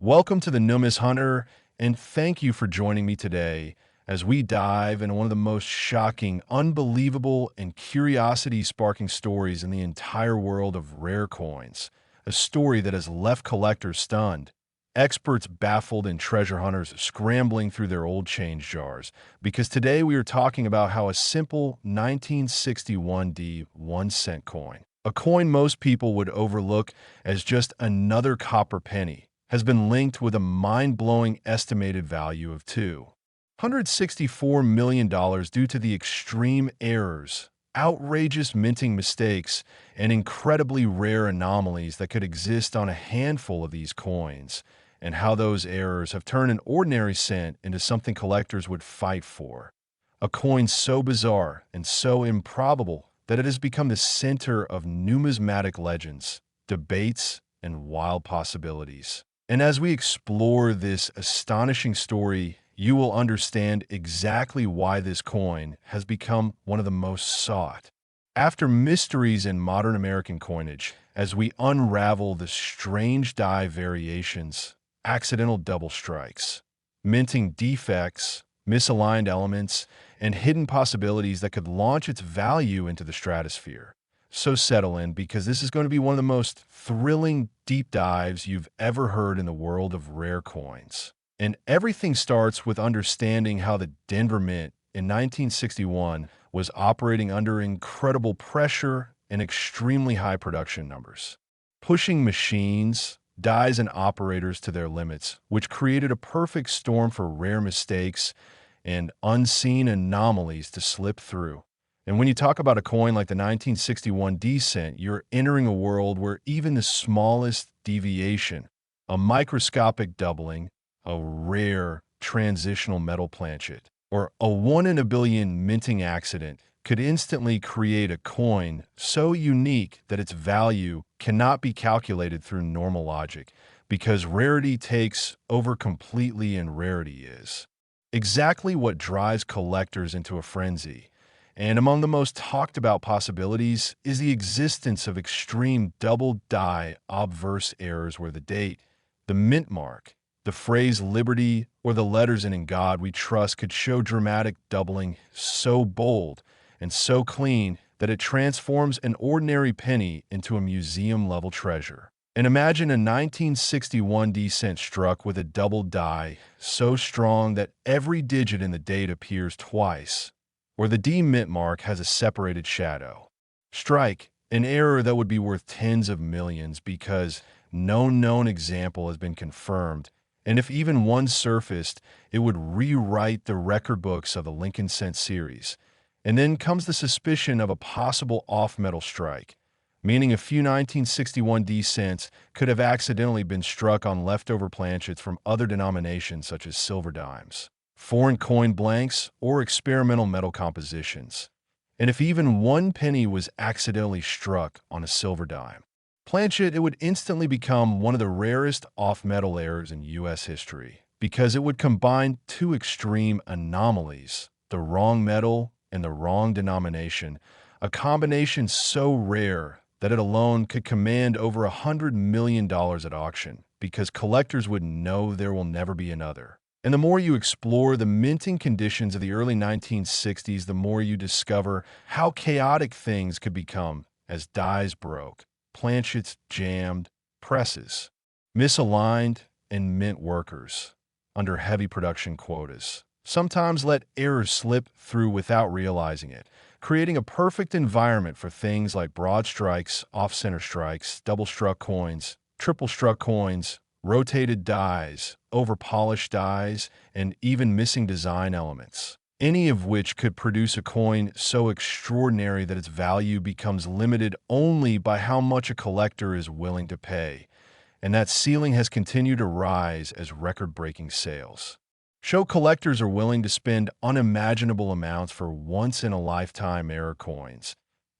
Welcome to the NUMIS Hunter, and thank you for joining me today as we dive into one of the most shocking, unbelievable, and curiosity-sparking stories in the entire world of rare coins. A story that has left collectors stunned, experts baffled, and treasure hunters scrambling through their old change jars. Because today we are talking about how a simple 1961D 1-cent coin, a coin most people would overlook as just another copper penny, has been linked with a mind-blowing estimated value of $264 million due to the extreme errors, outrageous minting mistakes, and incredibly rare anomalies that could exist on a handful of these coins, and how those errors have turned an ordinary cent into something collectors would fight for. A coin so bizarre and so improbable that it has become the center of numismatic legends, debates, and wild possibilities. And as we explore this astonishing story, you will understand exactly why this coin has become one of the most sought. After mysteries in modern American coinage, as we unravel the strange die variations, accidental double strikes, minting defects, misaligned elements, and hidden possibilities that could launch its value into the stratosphere. So settle in, because this is going to be one of the most thrilling deep dives you've ever heard in the world of rare coins. And everything starts with understanding how the Denver Mint in 1961 was operating under incredible pressure and extremely high production numbers, pushing machines, dies, and operators to their limits, which created a perfect storm for rare mistakes and unseen anomalies to slip through. And when you talk about a coin like the 1961 D cent, you're entering a world where even the smallest deviation, a microscopic doubling, a rare transitional metal planchet, or a 1 in a billion minting accident could instantly create a coin so unique that its value cannot be calculated through normal logic, because rarity takes over completely and rarity is exactly what drives collectors into a frenzy. And among the most talked about possibilities is the existence of extreme double die obverse errors where the date, the mint mark, the phrase liberty, or the letters in God We Trust could show dramatic doubling so bold and so clean that it transforms an ordinary penny into a museum-level treasure. And imagine a 1961 D cent struck with a double die so strong that every digit in the date appears twice, or the D mint mark has a separated shadow. Strike, an error that would be worth tens of millions because no known example has been confirmed, and if even one surfaced, it would rewrite the record books of the Lincoln Cent series. And then comes the suspicion of a possible off-metal strike, meaning a few 1961 D cents could have accidentally been struck on leftover planchets from other denominations such as silver dimes, foreign coin blanks, or experimental metal compositions. And if even one penny was accidentally struck on a silver dime planchet, it would instantly become one of the rarest off-metal errors in U.S. history, because it would combine two extreme anomalies, the wrong metal and the wrong denomination, a combination so rare that it alone could command over $100 million at auction, because collectors would know there will never be another. And the more you explore the minting conditions of the early 1960s, the more you discover how chaotic things could become as dies broke, planchets jammed, presses misaligned, and mint workers, under heavy production quotas, sometimes let errors slip through without realizing it, creating a perfect environment for things like broad strikes, off-center strikes, double-struck coins, triple-struck coins, rotated dies, over-polished dies, and even missing design elements, any of which could produce a coin so extraordinary that its value becomes limited only by how much a collector is willing to pay. And that ceiling has continued to rise as record-breaking sales show collectors are willing to spend unimaginable amounts for once-in-a-lifetime error coins.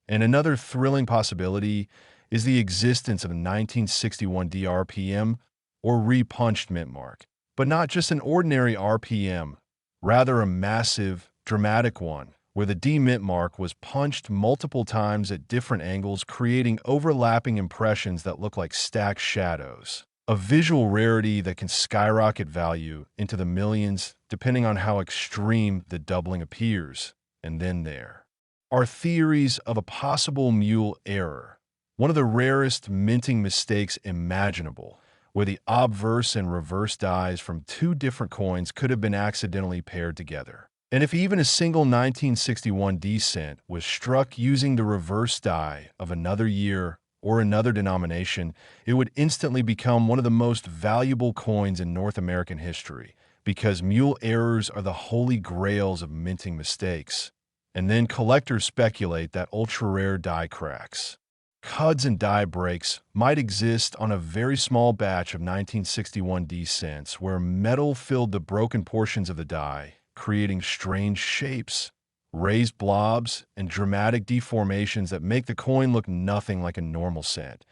And another thrilling possibility is the existence of a 1961 DRPM, or repunched mint mark, but not just an ordinary RPM, rather a massive, dramatic one, where the D mint mark was punched multiple times at different angles, creating overlapping impressions that look like stacked shadows. A visual rarity that can skyrocket value into the millions depending on how extreme the doubling appears. And then there are theories of a possible mule error, one of the rarest minting mistakes imaginable, where the obverse and reverse dies from two different coins could have been accidentally paired together. And if even a single 1961 D cent was struck using the reverse die of another year or another denomination, it would instantly become one of the most valuable coins in North American history, because mule errors are the holy grails of minting mistakes. And then collectors speculate that ultra-rare die cracks, cuds and die breaks might exist on a very small batch of 1961 D cents where metal filled the broken portions of the die, creating strange shapes, raised blobs, and dramatic deformations that make the coin look nothing like a normal cent.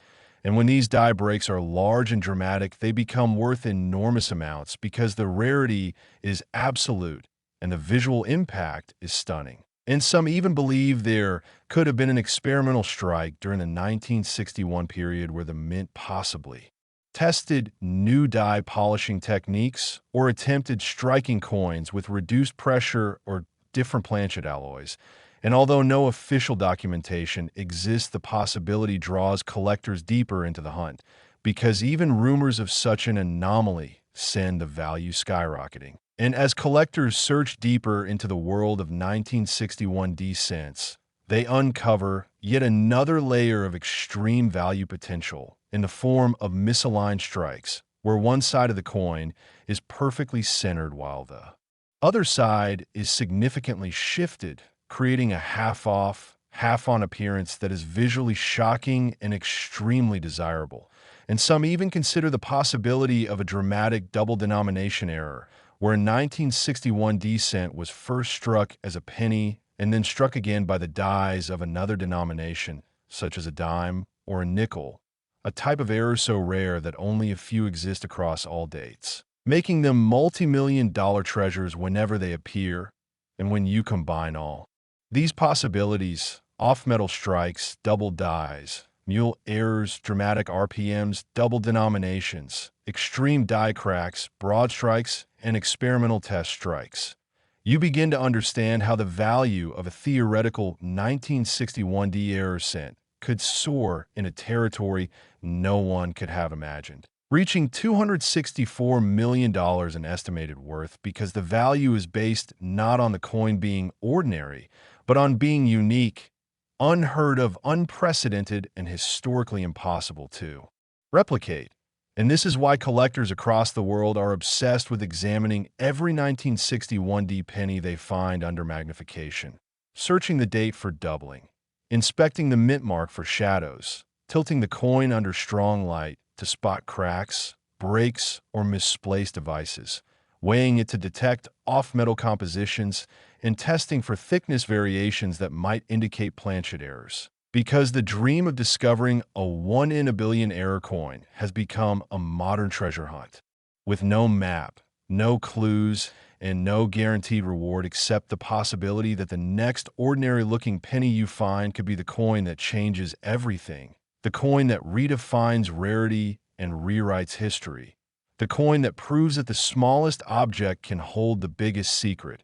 And when these die breaks are large and dramatic, they become worth enormous amounts because the rarity is absolute and the visual impact is stunning. And some even believe there could have been an experimental strike during the 1961 period where the mint possibly tested new die polishing techniques or attempted striking coins with reduced pressure or different planchet alloys. And although no official documentation exists, the possibility draws collectors deeper into the hunt, because even rumors of such an anomaly send the value skyrocketing. And as collectors search deeper into the world of 1961 D cents, they uncover yet another layer of extreme value potential in the form of misaligned strikes, where one side of the coin is perfectly centered while the other side is significantly shifted, creating a half-off, half-on appearance that is visually shocking and extremely desirable. And some even consider the possibility of a dramatic double denomination error, where a 1961 D cent was first struck as a penny and then struck again by the dies of another denomination, such as a dime or a nickel, a type of error so rare that only a few exist across all dates, making them multi-million-dollar treasures whenever they appear. And when you combine all these possibilities, off-metal strikes, double dies, mule errors, dramatic RPMs, double denominations, extreme die cracks, broad strikes, and experimental test strikes, you begin to understand how the value of a theoretical 1961 D error cent could soar in a territory no one could have imagined, reaching $264 million in estimated worth, because the value is based not on the coin being ordinary, but on being unique, unheard of, unprecedented, and historically impossible to replicate. And this is why collectors across the world are obsessed with examining every 1961 D penny they find under magnification, searching the date for doubling, inspecting the mint mark for shadows, tilting the coin under strong light to spot cracks, breaks, or misplaced devices, weighing it to detect off-metal compositions, and testing for thickness variations that might indicate planchet errors. Because the dream of discovering a 1 in a billion error coin has become a modern treasure hunt, with no map, no clues, and no guaranteed reward except the possibility that the next ordinary-looking penny you find could be the coin that changes everything, the coin that redefines rarity and rewrites history, the coin that proves that the smallest object can hold the biggest secret.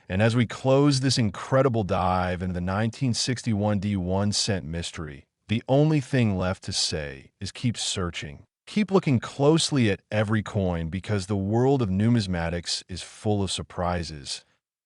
And as we close this incredible dive into the 1961 D 1 cent mystery, the only thing left to say is keep searching. Keep looking closely at every coin, because the world of numismatics is full of surprises.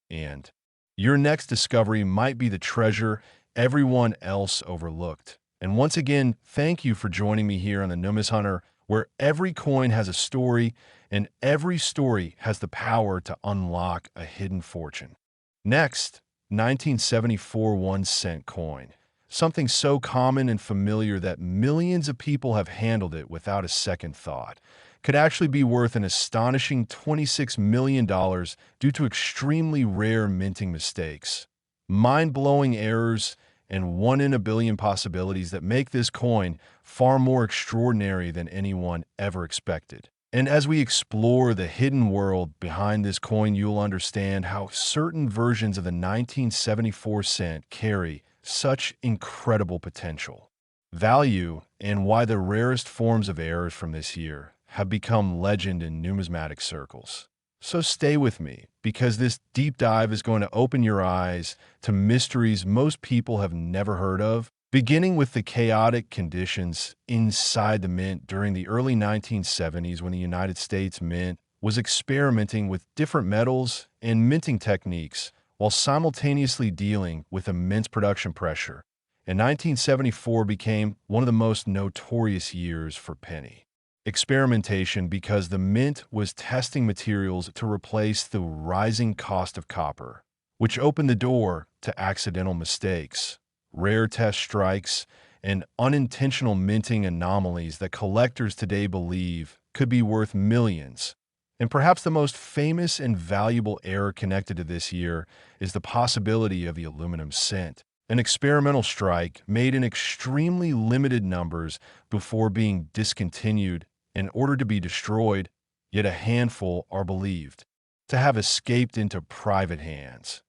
And your next discovery might be the treasure everyone else overlooked. And once again, thank you for joining me here on the NUMIS Hunter, where every coin has a story, and every story has the power to unlock a hidden fortune. Next, 1974 1 cent coin. Something so common and familiar that millions of people have handled it without a second thought, could actually be worth an astonishing $26 million due to extremely rare minting mistakes, mind-blowing errors, and 1 in a billion possibilities that make this coin far more extraordinary than anyone ever expected. And as we explore the hidden world behind this coin, you'll understand how certain versions of the 1974 cent carry such incredible potential, value, and why the rarest forms of errors from this year have become legend in numismatic circles. So stay with me, because this deep dive is going to open your eyes to mysteries most people have never heard of, beginning with the chaotic conditions inside the mint during the early 1970s when the United States Mint was experimenting with different metals and minting techniques while simultaneously dealing with immense production pressure. And 1974 became one of the most notorious years for penny experimentation because the mint was testing materials to replace the rising cost of copper, which opened the door to accidental mistakes, rare test strikes, and unintentional minting anomalies that collectors today believe could be worth millions. And perhaps the most famous and valuable error connected to this year is the possibility of the aluminum cent, an experimental strike made in extremely limited numbers before being discontinued in order to be destroyed, yet a handful are believed to have escaped into private hands.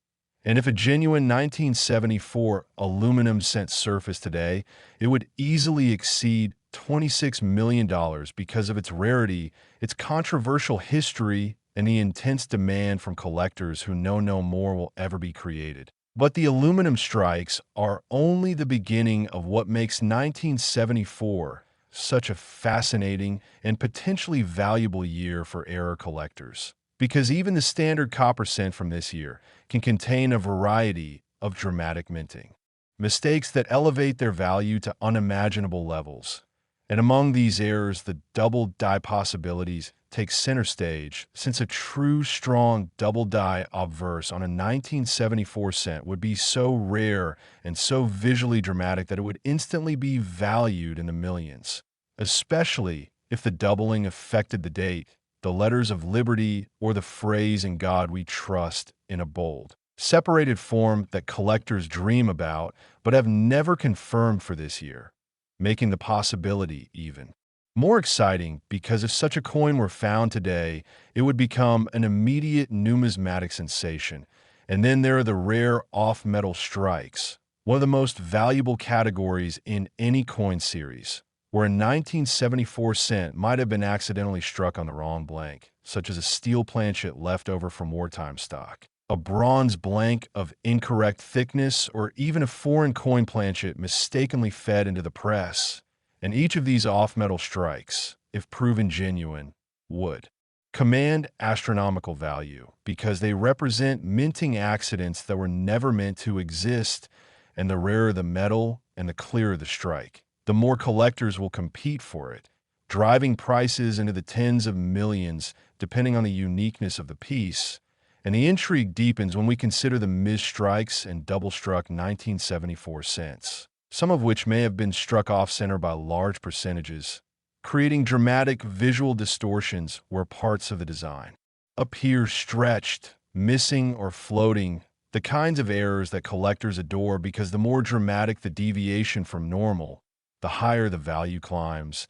And if a genuine 1974 aluminum cent surfaced today, it would easily exceed $26 million because of its rarity, its controversial history, and the intense demand from collectors who know no more will ever be created. But the aluminum strikes are only the beginning of what makes 1974 such a fascinating and potentially valuable year for error collectors. Because even the standard copper cent from this year can contain a variety of dramatic minting mistakes that elevate their value to unimaginable levels. And among these errors, the double die possibilities take center stage, since a true strong double die obverse on a 1974 cent would be so rare and so visually dramatic that it would instantly be valued in the millions, especially if the doubling affected the date, the letters of liberty, or the phrase "in God we trust" in a bold, separated form that collectors dream about but have never confirmed for this year, making the possibility even more exciting, because if such a coin were found today, it would become an immediate numismatic sensation. And then there are the rare off-metal strikes, one of the most valuable categories in any coin series, where a 1974 cent might have been accidentally struck on the wrong blank, such as a steel planchet left over from wartime stock, a bronze blank of incorrect thickness, or even a foreign coin planchet mistakenly fed into the press. And each of these off-metal strikes, if proven genuine, would command astronomical value because they represent minting accidents that were never meant to exist. And the rarer the metal and the clearer the strike, the more collectors will compete for it, driving prices into the tens of millions depending on the uniqueness of the piece. And the intrigue deepens when we consider the misstrikes and double-struck 1974 cents, some of which may have been struck off-center by large percentages, creating dramatic visual distortions where parts of the design appear stretched, missing, or floating, the kinds of errors that collectors adore because the more dramatic the deviation from normal, the higher the value climbs.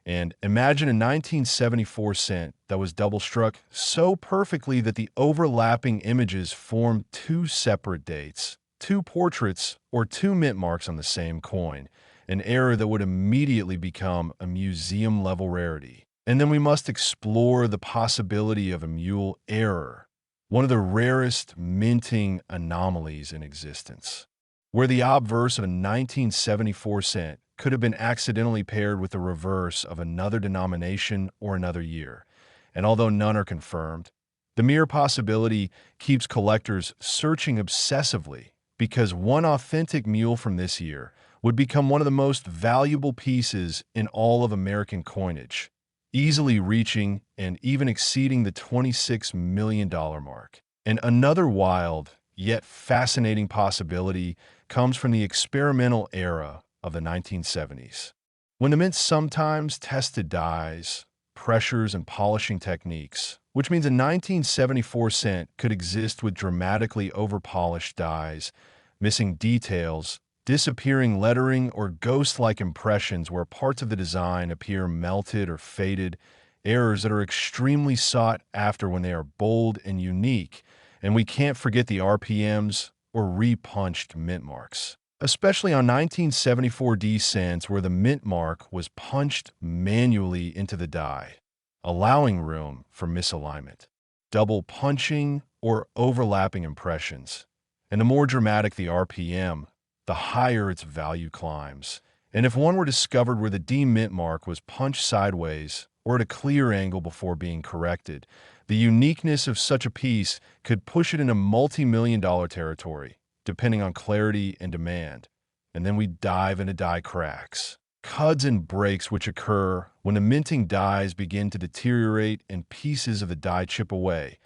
And imagine a 1974 cent that was double-struck so perfectly that the overlapping images form two separate dates, two portraits, or two mint marks on the same coin, an error that would immediately become a museum-level rarity. And then we must explore the possibility of a mule error, one of the rarest minting anomalies in existence, where the obverse of a 1974 cent could have been accidentally paired with the reverse of another denomination or another year. And although none are confirmed, the mere possibility keeps collectors searching obsessively, because one authentic mule from this year would become one of the most valuable pieces in all of American coinage, easily reaching and even exceeding the $26 million mark. And another wild yet fascinating possibility comes from the experimental era of the 1970s, when the mint sometimes tested dies, pressures, and polishing techniques, which means a 1974 cent could exist with dramatically overpolished dies, missing details, disappearing lettering, or ghost-like impressions where parts of the design appear melted or faded, errors that are extremely sought after when they are bold and unique. And we can't forget the RPMs or repunched mint marks, especially on 1974 D cents where the mint mark was punched manually into the die. allowing room for misalignment, double punching, or overlapping impressions. And the more dramatic the RPM, the higher its value climbs. And if one were discovered where the demint mark was punched sideways or at a clear angle before being corrected, the uniqueness of such a piece could push it into multi-million-dollar territory, depending on clarity and demand. And then we dive into die cracks, cuds and breaks which occur when the minting dies begin to deteriorate and pieces of the die chip away,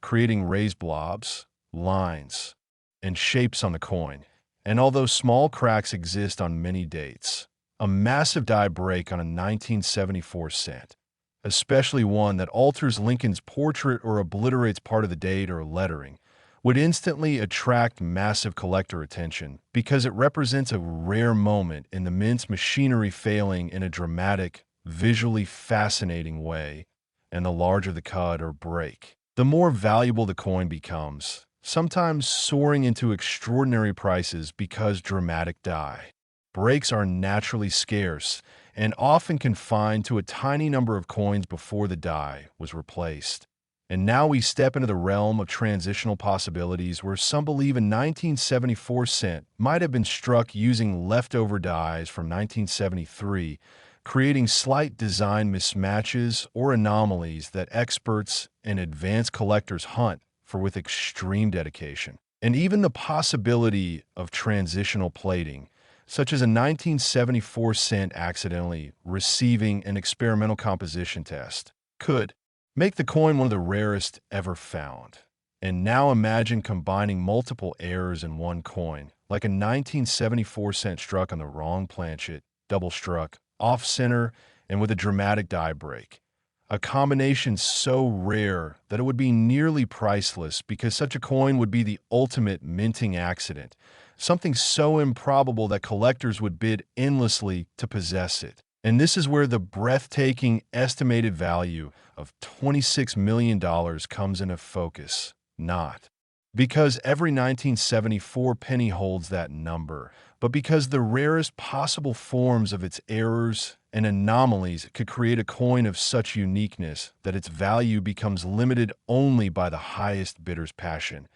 creating raised blobs, lines, and shapes on the coin. And although small cracks exist on many dates, a massive die break on a 1974 cent, especially one that alters Lincoln's portrait or obliterates part of the date or lettering, would instantly attract massive collector attention because it represents a rare moment in the mint's machinery failing in a dramatic, visually fascinating way. And the larger the cut or break, the more valuable the coin becomes, sometimes soaring into extraordinary prices because dramatic die breaks are naturally scarce and often confined to a tiny number of coins before the die was replaced. And now we step into the realm of transitional possibilities where some believe a 1974 cent might have been struck using leftover dies from 1973, creating slight design mismatches or anomalies that experts and advanced collectors hunt for with extreme dedication. And even the possibility of transitional plating, such as a 1974 cent accidentally receiving an experimental composition test, could make the coin one of the rarest ever found. And now imagine combining multiple errors in one coin, like a 1974 cent struck on the wrong planchet, double struck, off-center, and with a dramatic die break. A combination so rare that it would be nearly priceless because such a coin would be the ultimate minting accident, something so improbable that collectors would bid endlessly to possess it. And this is where the breathtaking estimated value of $26 million comes into focus. Not because every 1974 penny holds that number, but because the rarest possible forms of its errors and anomalies could create a coin of such uniqueness that its value becomes limited only by the highest bidder's passion.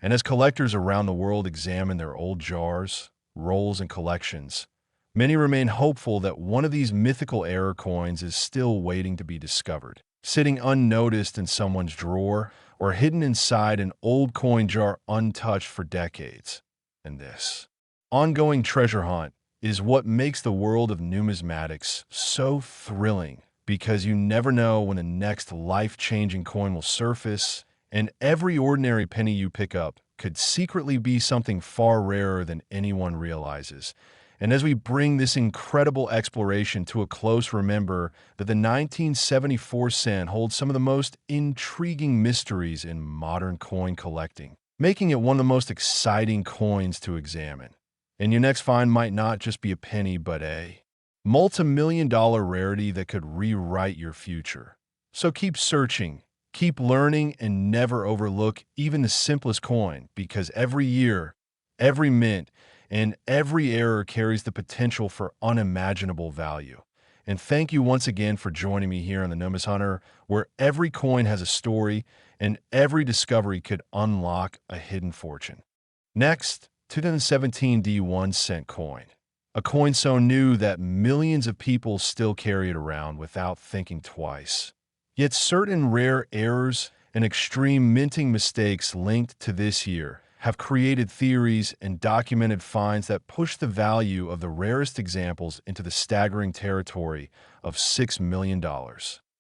And as collectors around the world examine their old jars, rolls, and collections, many remain hopeful that one of these mythical error coins is still waiting to be discovered, sitting unnoticed in someone's drawer or hidden inside an old coin jar untouched for decades. And this ongoing treasure hunt is what makes the world of numismatics so thrilling, because you never know when the next life-changing coin will surface, and every ordinary penny you pick up could secretly be something far rarer than anyone realizes. And as we bring this incredible exploration to a close, remember that the 1974 cent holds some of the most intriguing mysteries in modern coin collecting, making it one of the most exciting coins to examine. And your next find might not just be a penny, but a multi-million-dollar rarity that could rewrite your future. So keep searching, keep learning, and never overlook even the simplest coin, because every year, every mint, and every error carries the potential for unimaginable value. And thank you once again for joining me here on the NUMIS Hunter, where every coin has a story and every discovery could unlock a hidden fortune. Next, 2017 D1 cent coin. A coin so new that millions of people still carry it around without thinking twice. Yet certain rare errors and extreme minting mistakes linked to this year have created theories and documented finds that push the value of the rarest examples into the staggering territory of $6 million.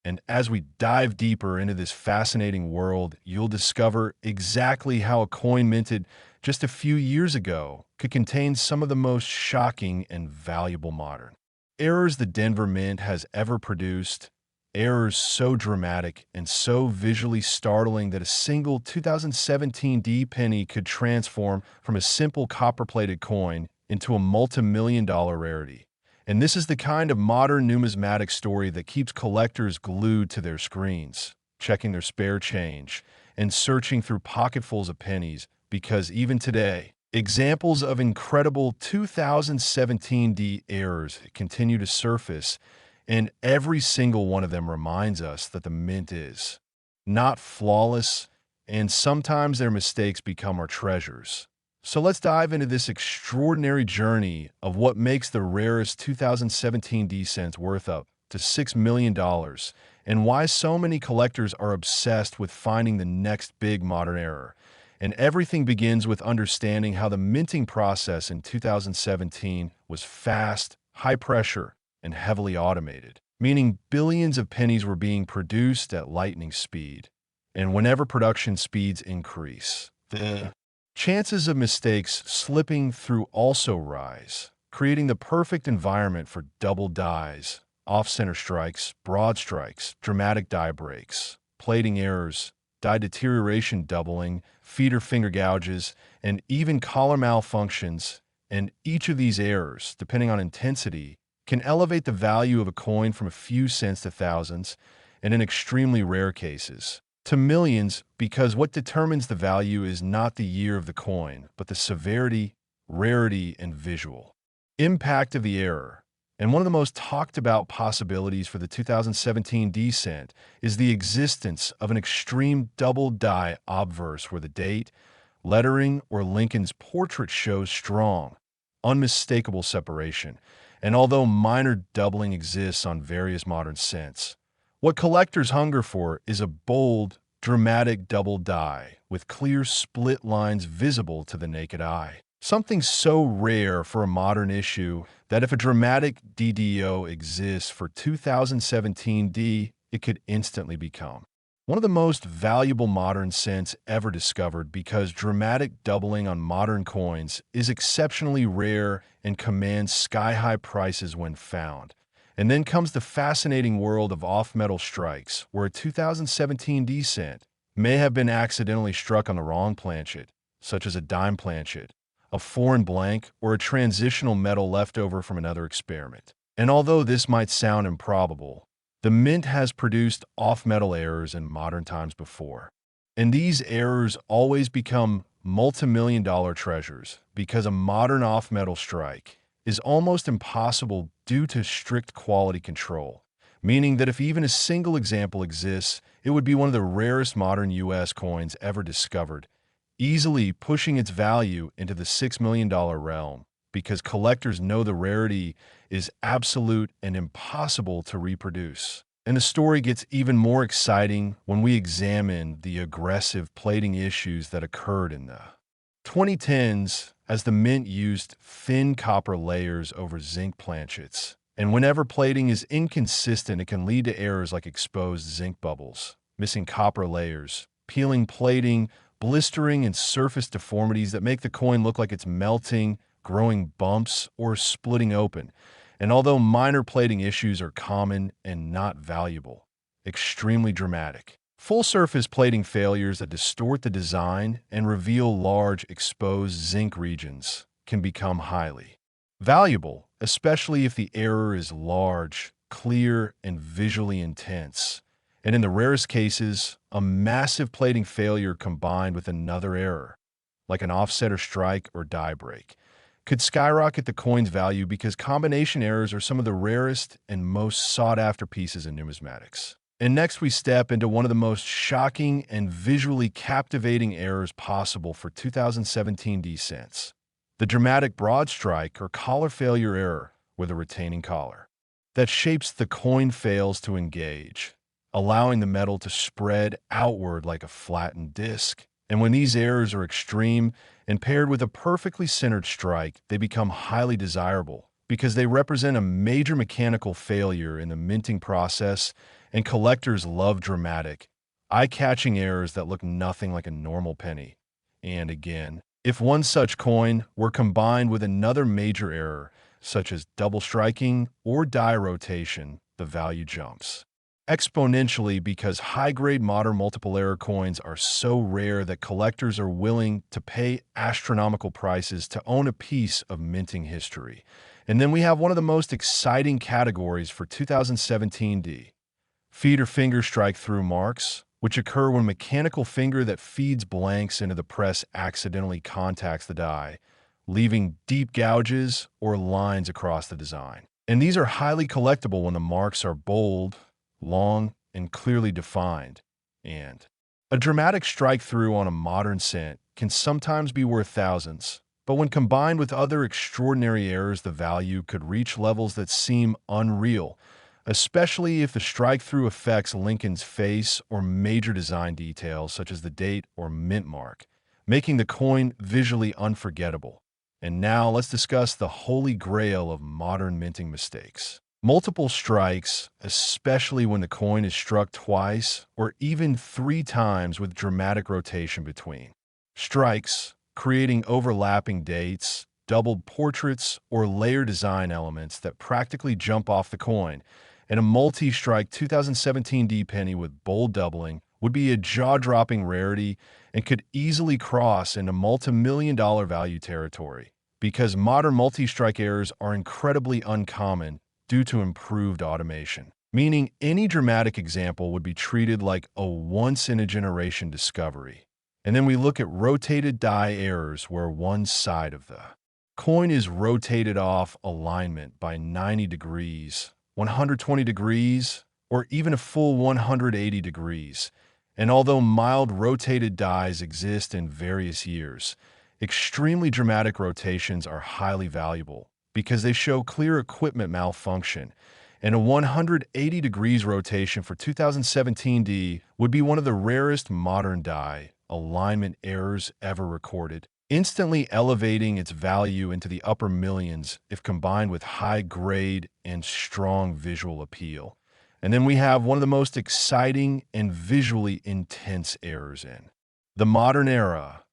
And as we dive deeper into this fascinating world, you'll discover exactly how a coin minted just a few years ago could contain some of the most shocking and valuable modern errors the Denver Mint has ever produced. Errors so dramatic and so visually startling that a single 2017 D penny could transform from a simple copper-plated coin into a multi-million-dollar rarity. And this is the kind of modern numismatic story that keeps collectors glued to their screens, checking their spare change, and searching through pocketfuls of pennies, because even today, examples of incredible 2017 D errors continue to surface, And every single one of them reminds us that the mint is not flawless, and sometimes their mistakes become our treasures. So let's dive into this extraordinary journey of what makes the rarest 2017 D cents worth up to $6 million dollars, and why so many collectors are obsessed with finding the next big modern error. And everything begins with understanding how the minting process in 2017 was fast, high pressure, and heavily automated, meaning billions of pennies were being produced at lightning speed. And whenever production speeds increase, the chances of mistakes slipping through also rise, creating the perfect environment for double dies, off-center strikes, broad strikes, dramatic die breaks, plating errors, die deterioration doubling, feeder finger gouges, and even collar malfunctions. And each of these errors, depending on intensity, can elevate the value of a coin from a few cents to thousands, and in extremely rare cases, to millions, because what determines the value is not the year of the coin, but the severity, rarity, and visual impact of the error. And one of the most talked about possibilities for the 2017 decent is the existence of an extreme double die obverse where the date, lettering, or Lincoln's portrait shows strong, unmistakable separation. And although minor doubling exists on various modern cents, what collectors hunger for is a bold, dramatic double die with clear split lines visible to the naked eye. Something so rare for a modern issue that if a dramatic DDO exists for 2017 D, it could instantly become one of the most valuable modern cents ever discovered, because dramatic doubling on modern coins is exceptionally rare and commands sky-high prices when found. And then comes the fascinating world of off-metal strikes, where a 2017 D cent may have been accidentally struck on the wrong planchet, such as a dime planchet, a foreign blank, or a transitional metal leftover from another experiment. And although this might sound improbable, the mint has produced off-metal errors in modern times before. And these errors always become multi-million-dollar treasures because a modern off-metal strike is almost impossible due to strict quality control, meaning that if even a single example exists, it would be one of the rarest modern US coins ever discovered, easily pushing its value into the $6 million realm, because collectors know the rarity is absolute and impossible to reproduce. And the story gets even more exciting when we examine the aggressive plating issues that occurred in the 2010s, as the mint used thin copper layers over zinc planchets. And whenever plating is inconsistent, it can lead to errors like exposed zinc bubbles, missing copper layers, peeling plating, blistering, and surface deformities that make the coin look like it's melting, growing bumps, or splitting open. And although minor plating issues are common and not valuable, extremely dramatic, full-surface plating failures that distort the design and reveal large exposed zinc regions can become highly valuable, especially if the error is large, clear, and visually intense. And in the rarest cases, a massive plating failure combined with another error, like an offsetter strike or die break, could skyrocket the coin's value, because combination errors are some of the rarest and most sought-after pieces in numismatics. And next we step into one of the most shocking and visually captivating errors possible for 2017 D cents: the dramatic broad strike or collar failure error with a retaining collar that shapes the coin fails to engage, allowing the metal to spread outward like a flattened disc. And when these errors are extreme and paired with a perfectly centered strike, they become highly desirable because they represent a major mechanical failure in the minting process, and collectors love dramatic, eye-catching errors that look nothing like a normal penny. And again, if one such coin were combined with another major error, such as double striking or die rotation, the value jumps exponentially, because high-grade modern multiple error coins are so rare that collectors are willing to pay astronomical prices to own a piece of minting history. And then we have one of the most exciting categories for 2017 D: feeder finger strike-through marks, which occur when a mechanical finger that feeds blanks into the press accidentally contacts the die, leaving deep gouges or lines across the design. And these are highly collectible when the marks are bold, long, and clearly defined. And a dramatic strike through on a modern cent can sometimes be worth thousands, but when combined with other extraordinary errors, the value could reach levels that seem unreal, especially if the strike through affects Lincoln's face or major design details such as the date or mint mark, making the coin visually unforgettable. And now let's discuss the holy grail of modern minting mistakes. Multiple strikes, especially when the coin is struck twice or even three times with dramatic rotation between. Strikes, creating overlapping dates, doubled portraits, or layer design elements that practically jump off the coin. And a multi-strike 2017 D penny with bold doubling would be a jaw-dropping rarity and could easily cross into multi-million-dollar value territory because modern multi-strike errors are incredibly uncommon due to improved automation, meaning any dramatic example would be treated like a once-in-a-generation discovery. And then we look at rotated die errors where one side of the coin is rotated off alignment by 90 degrees, 120 degrees, or even a full 180 degrees. And although mild rotated dies exist in various years, extremely dramatic rotations are highly valuable because they show clear equipment malfunction, and a 180 degrees rotation for 2017 D would be one of the rarest modern die alignment errors ever recorded, instantly elevating its value into the upper millions if combined with high grade and strong visual appeal. And then we have one of the most exciting and visually intense errors in the modern era.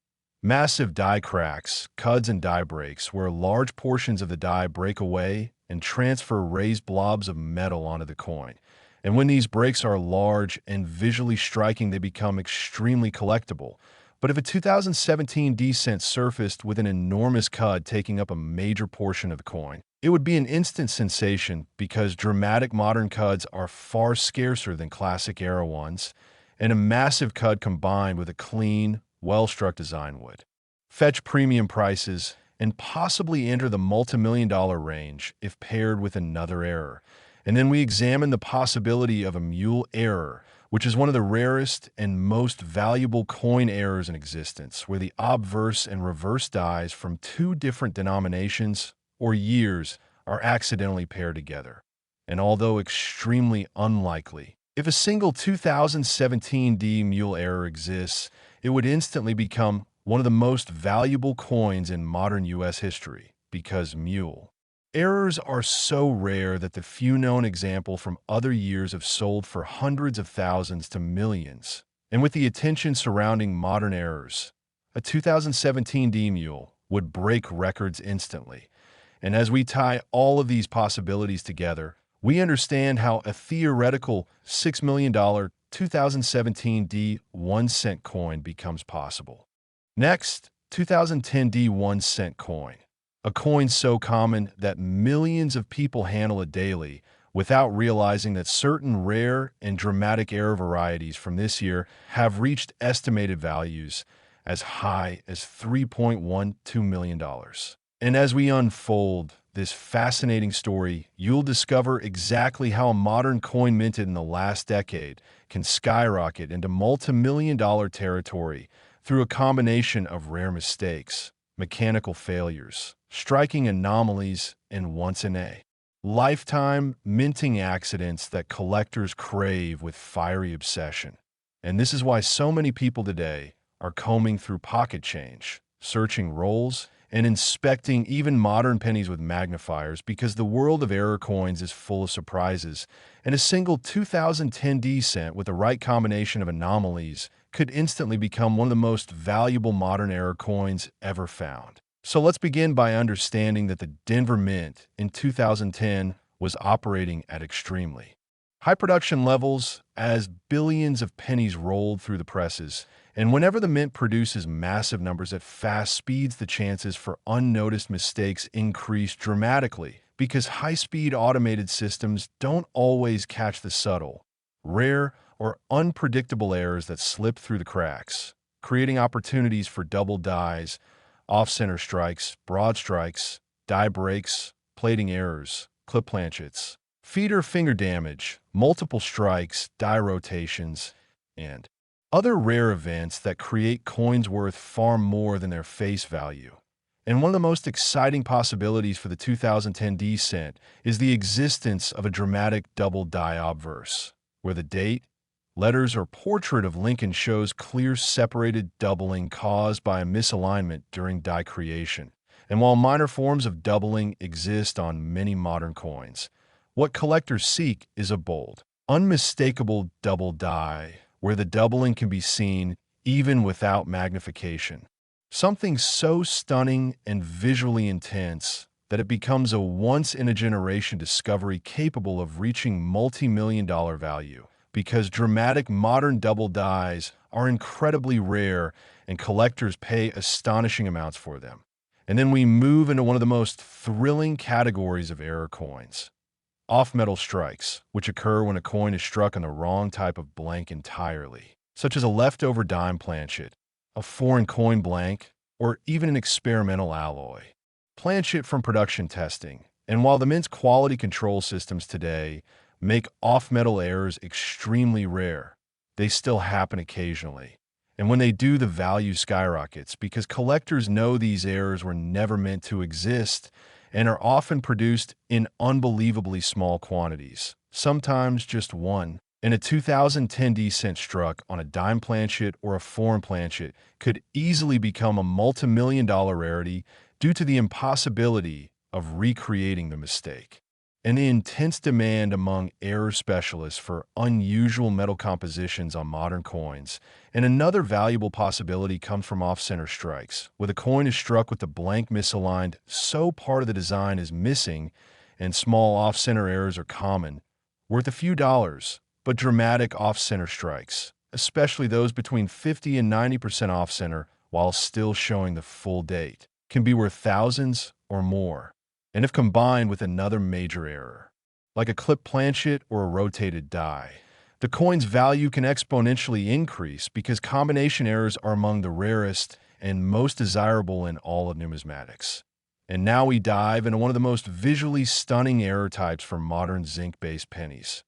Massive die cracks, cuds, and die breaks, where large portions of the die break away and transfer raised blobs of metal onto the coin. And when these breaks are large and visually striking, they become extremely collectible. But if a 2017 D cent surfaced with an enormous cud taking up a major portion of the coin, it would be an instant sensation because dramatic modern cuds are far scarcer than classic era ones, and a massive cud combined with a clean, well-struck design would fetch premium prices and possibly enter the multi-million-dollar range if paired with another error. And then we examine the possibility of a mule error, which is one of the rarest and most valuable coin errors in existence, where the obverse and reverse dies from two different denominations or years are accidentally paired together. And although extremely unlikely, if a single 2017 D mule error exists, it would instantly become one of the most valuable coins in modern U.S. history because mule errors are so rare that the few known examples from other years have sold for hundreds of thousands to millions. And with the attention surrounding modern errors, a 2017 D mule would break records instantly. And as we tie all of these possibilities together, we understand how a theoretical $6 million 2017 D 1 cent coin becomes possible. Next, 2010 D 1 cent coin. A coin so common that millions of people handle it daily without realizing that certain rare and dramatic error varieties from this year have reached estimated values as high as $3.12 million. And as we unfold this fascinating story, you'll discover exactly how a modern coin minted in the last decade can skyrocket into multi-million-dollar territory through a combination of rare mistakes, mechanical failures, striking anomalies, and once-in-a lifetime minting accidents that collectors crave with fiery obsession. And this is why so many people today are combing through pocket change, searching rolls, and inspecting even modern pennies with magnifiers because the world of error coins is full of surprises, and a single 2010 D cent with the right combination of anomalies could instantly become one of the most valuable modern error coins ever found. So let's begin by understanding that the Denver Mint in 2010 was operating at extremely high production levels as billions of pennies rolled through the presses. And whenever the mint produces massive numbers at fast speeds, the chances for unnoticed mistakes increase dramatically because high-speed automated systems don't always catch the subtle, rare, or unpredictable errors that slip through the cracks, creating opportunities for double dies, off-center strikes, broad strikes, die breaks, plating errors, clip planchets, feeder finger damage, multiple strikes, die rotations, and other rare events that create coins worth far more than their face value. And one of the most exciting possibilities for the 2010 D cent is the existence of a dramatic double die obverse, where the date, letters, or portrait of Lincoln shows clear separated doubling caused by a misalignment during die creation. And while minor forms of doubling exist on many modern coins, what collectors seek is a bold, unmistakable double die, where the doubling can be seen even without magnification. Something so stunning and visually intense that it becomes a once-in-a-generation discovery capable of reaching multi-million-dollar value, because dramatic modern double dies are incredibly rare and collectors pay astonishing amounts for them. And then we move into one of the most thrilling categories of error coins: off-metal strikes, which occur when a coin is struck on the wrong type of blank entirely, such as a leftover dime planchet, a foreign coin blank, or even an experimental alloy planchet from production testing. And while the Mint's quality control systems today make off-metal errors extremely rare, they still happen occasionally. And when they do, the value skyrockets because collectors know these errors were never meant to exist and are often produced in unbelievably small quantities, sometimes just one. And a 2010 D cent struck on a dime planchet or a foreign planchet could easily become a multi-million-dollar rarity due to the impossibility of recreating the mistake. And the intense demand among error specialists for unusual metal compositions on modern coins. And another valuable possibility comes from off-center strikes, where the coin is struck with the blank misaligned so part of the design is missing, and small off-center errors are common, worth a few dollars, but dramatic off-center strikes, especially those between 50 and 90% off-center while still showing the full date, can be worth thousands or more. And if combined with another major error, like a clip planchet or a rotated die, the coin's value can exponentially increase because combination errors are among the rarest and most desirable in all of numismatics. And now we dive into one of the most visually stunning error types for modern zinc-based pennies: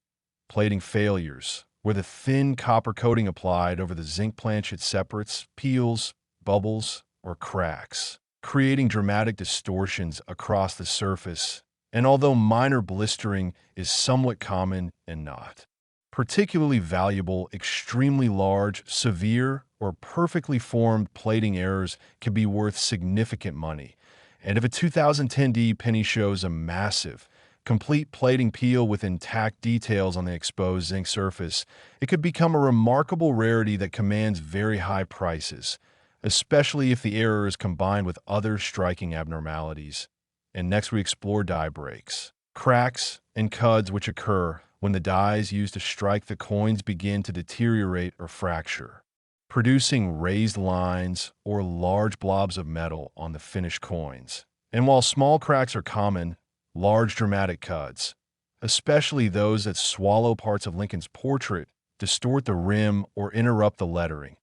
plating failures, where the thin copper coating applied over the zinc planchet separates, peels, bubbles, or cracks, creating dramatic distortions across the surface. And although minor blistering is somewhat common and not particularly valuable, extremely large, severe, or perfectly formed plating errors can be worth significant money. And if a 2010 D penny shows a massive, complete plating peel with intact details on the exposed zinc surface, it could become a remarkable rarity that commands very high prices, especially if the error is combined with other striking abnormalities. And next we explore die breaks, cracks, and cuds which occur when the dies used to strike the coins begin to deteriorate or fracture, producing raised lines or large blobs of metal on the finished coins. And while small cracks are common, large dramatic cuds, especially those that swallow parts of Lincoln's portrait, distort the rim, or interrupt the lettering,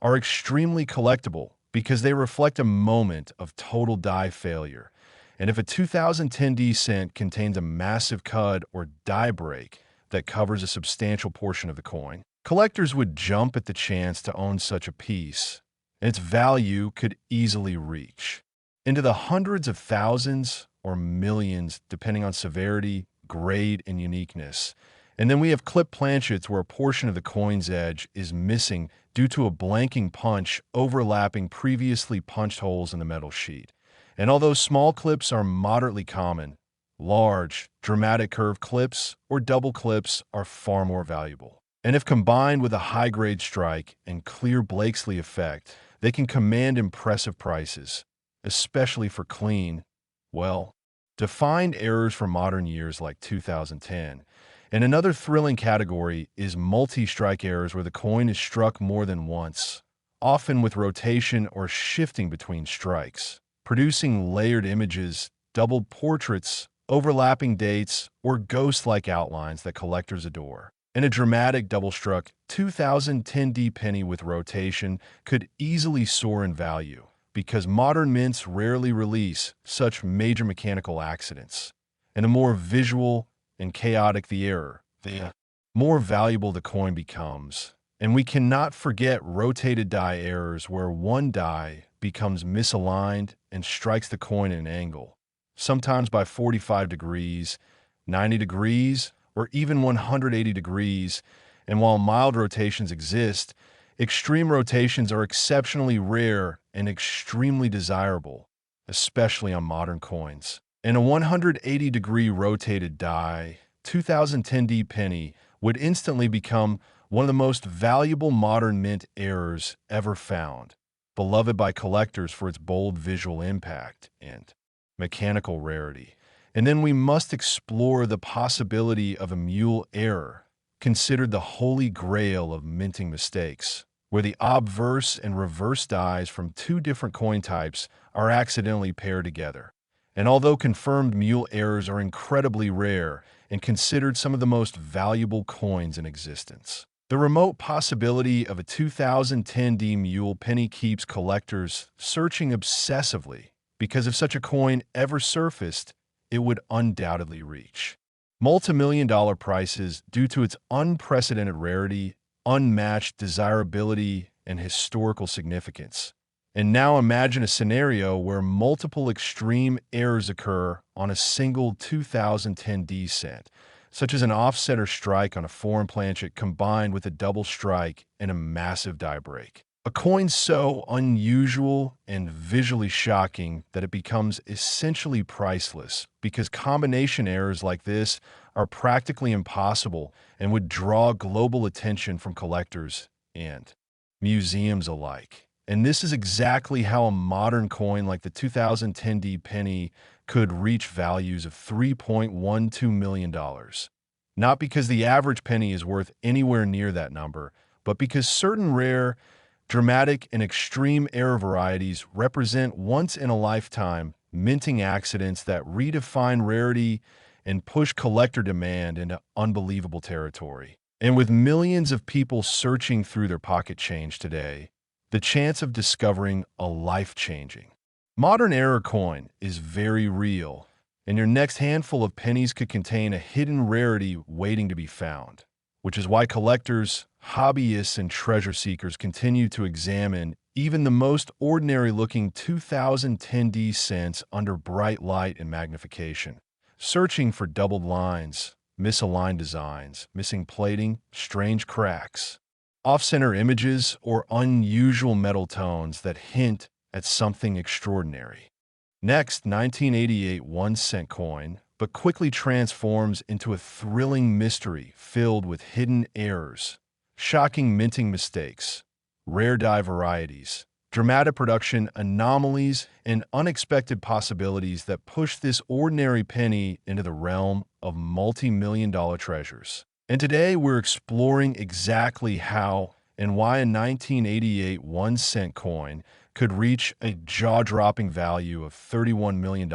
are extremely collectible because they reflect a moment of total die failure. And if a 2010 D cent contains a massive cud or die break that covers a substantial portion of the coin, collectors would jump at the chance to own such a piece, and its value could easily reach into the hundreds of thousands or millions, depending on severity, grade, and uniqueness. And then we have clip planchets where a portion of the coin's edge is missing due to a blanking punch overlapping previously punched holes in the metal sheet. And although small clips are moderately common, large, dramatic curved clips or double clips are far more valuable. And if combined with a high-grade strike and clear Blakesley effect, they can command impressive prices, especially for clean, defined errors from modern years like 2010. And another thrilling category is multi-strike errors where the coin is struck more than once, often with rotation or shifting between strikes, producing layered images, doubled portraits, overlapping dates, or ghost-like outlines that collectors adore. And a dramatic double-struck 2010 D penny with rotation could easily soar in value because modern mints rarely release such major mechanical accidents. And the more visual and chaotic the error, the more valuable the coin becomes. And we cannot forget rotated die errors where one die becomes misaligned and strikes the coin at an angle, sometimes by 45 degrees, 90 degrees, or even 180 degrees. And while mild rotations exist, extreme rotations are exceptionally rare and extremely desirable, especially on modern coins. In a 180-degree rotated die, 2010D penny would instantly become one of the most valuable modern mint errors ever found, beloved by collectors for its bold visual impact and mechanical rarity. And then we must explore the possibility of a mule error, considered the holy grail of minting mistakes, where the obverse and reverse dies from two different coin types are accidentally paired together. And although confirmed mule errors are incredibly rare and considered some of the most valuable coins in existence, the remote possibility of a 2010D mule penny keeps collectors searching obsessively, because if such a coin ever surfaced, it would undoubtedly reach multi-million-dollar prices due to its unprecedented rarity, unmatched desirability, and historical significance. And now imagine a scenario where multiple extreme errors occur on a single 2010D cent, such as an offset or strike on a foreign planchet combined with a double strike and a massive die break. A coin so unusual and visually shocking that it becomes essentially priceless, because combination errors like this are practically impossible and would draw global attention from collectors and museums alike. And this is exactly how a modern coin like the 2010D penny could reach values of $3.12 million. Not because the average penny is worth anywhere near that number, but because certain rare, dramatic, and extreme error varieties represent once-in-a-lifetime minting accidents that redefine rarity and push collector demand into unbelievable territory. And with millions of people searching through their pocket change today, the chance of discovering a life-changing modern error coin is very real, and your next handful of pennies could contain a hidden rarity waiting to be found, which is why collectors, hobbyists, and treasure seekers continue to examine even the most ordinary-looking 2010D cents under bright light and magnification, searching for doubled lines, misaligned designs, missing plating, strange cracks, off-center images, or unusual metal tones that hint at something extraordinary. Next, 1988 1-cent coin, but quickly transforms into a thrilling mystery filled with hidden errors, shocking minting mistakes, rare die varieties, dramatic production anomalies, and unexpected possibilities that push this ordinary penny into the realm of multi-million-dollar treasures. And today we're exploring exactly how and why a 1988 1-cent coin could reach a jaw-dropping value of $31 million,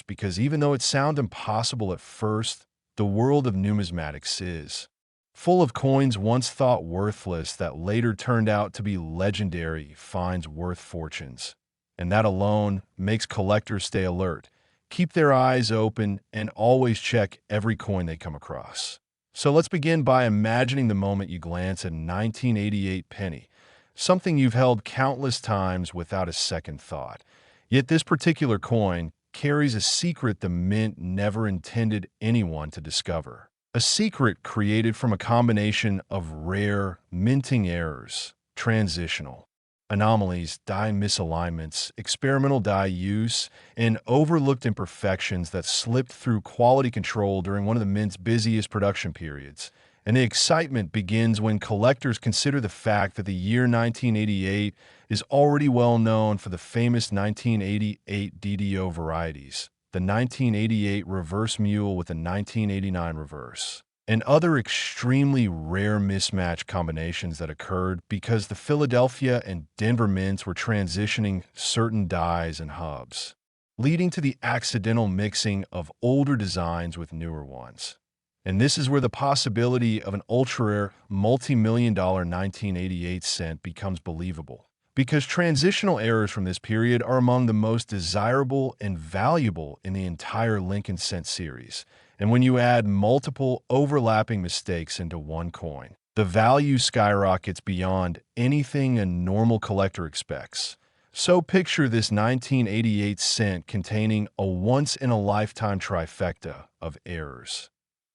because even though it sounds impossible at first, the world of numismatics is full of coins once thought worthless that later turned out to be legendary finds worth fortunes. And that alone makes collectors stay alert, keep their eyes open, and always check every coin they come across. So let's begin by imagining the moment you glance at a 1988 penny, something you've held countless times without a second thought. Yet this particular coin carries a secret the mint never intended anyone to discover. A secret created from a combination of rare minting errors, transitional anomalies, die misalignments, experimental die use, and overlooked imperfections that slipped through quality control during one of the mint's busiest production periods. And the excitement begins when collectors consider the fact that the year 1988 is already well known for the famous 1988 DDO varieties, the 1988 reverse mule with a 1989 reverse, and other extremely rare mismatch combinations that occurred because the Philadelphia and Denver mints were transitioning certain dies and hubs, leading to the accidental mixing of older designs with newer ones. And this is where the possibility of an ultra-rare, multi-million-dollar 1988 cent becomes believable. because transitional errors from this period are among the most desirable and valuable in the entire Lincoln Cent series. And when you add multiple overlapping mistakes into one coin, the value skyrockets beyond anything a normal collector expects. So picture this 1988 cent containing a once-in-a-lifetime trifecta of errors.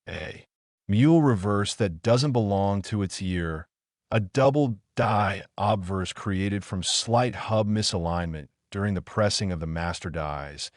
A mule reverse that doesn't belong to its year, a double die obverse created from slight hub misalignment during the pressing of the master dies,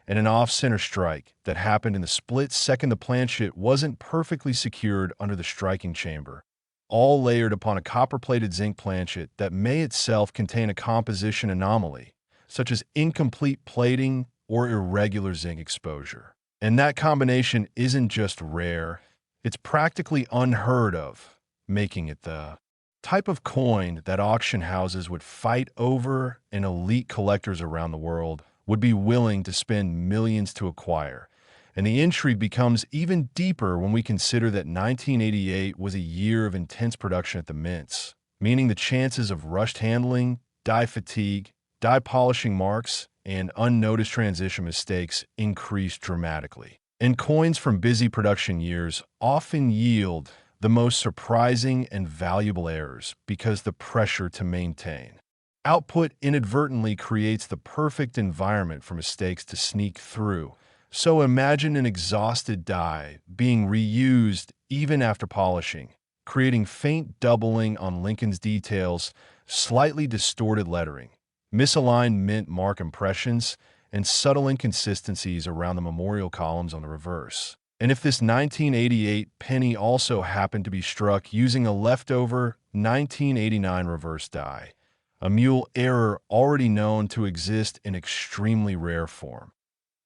and an off-center strike that happened in the split second the planchet wasn't perfectly secured under the striking chamber, all layered upon a copper-plated zinc planchet that may itself contain a composition anomaly, such as incomplete plating or irregular zinc exposure. And that combination isn't just rare, it's practically unheard of, making it the type of coin that auction houses would fight over and elite collectors around the world would be willing to spend millions to acquire. And the intrigue becomes even deeper when we consider that 1988 was a year of intense production at the mints, meaning the chances of rushed handling, die fatigue, die polishing marks, and unnoticed transition mistakes increased dramatically. And coins from busy production years often yield the most surprising and valuable errors because the pressure to maintain output inadvertently creates the perfect environment for mistakes to sneak through. So imagine an exhausted die being reused even after polishing, creating faint doubling on Lincoln's details, slightly distorted lettering, misaligned mint mark impressions, and subtle inconsistencies around the memorial columns on the reverse. And if this 1988 penny also happened to be struck using a leftover 1989 reverse die, a mule error already known to exist in extremely rare form,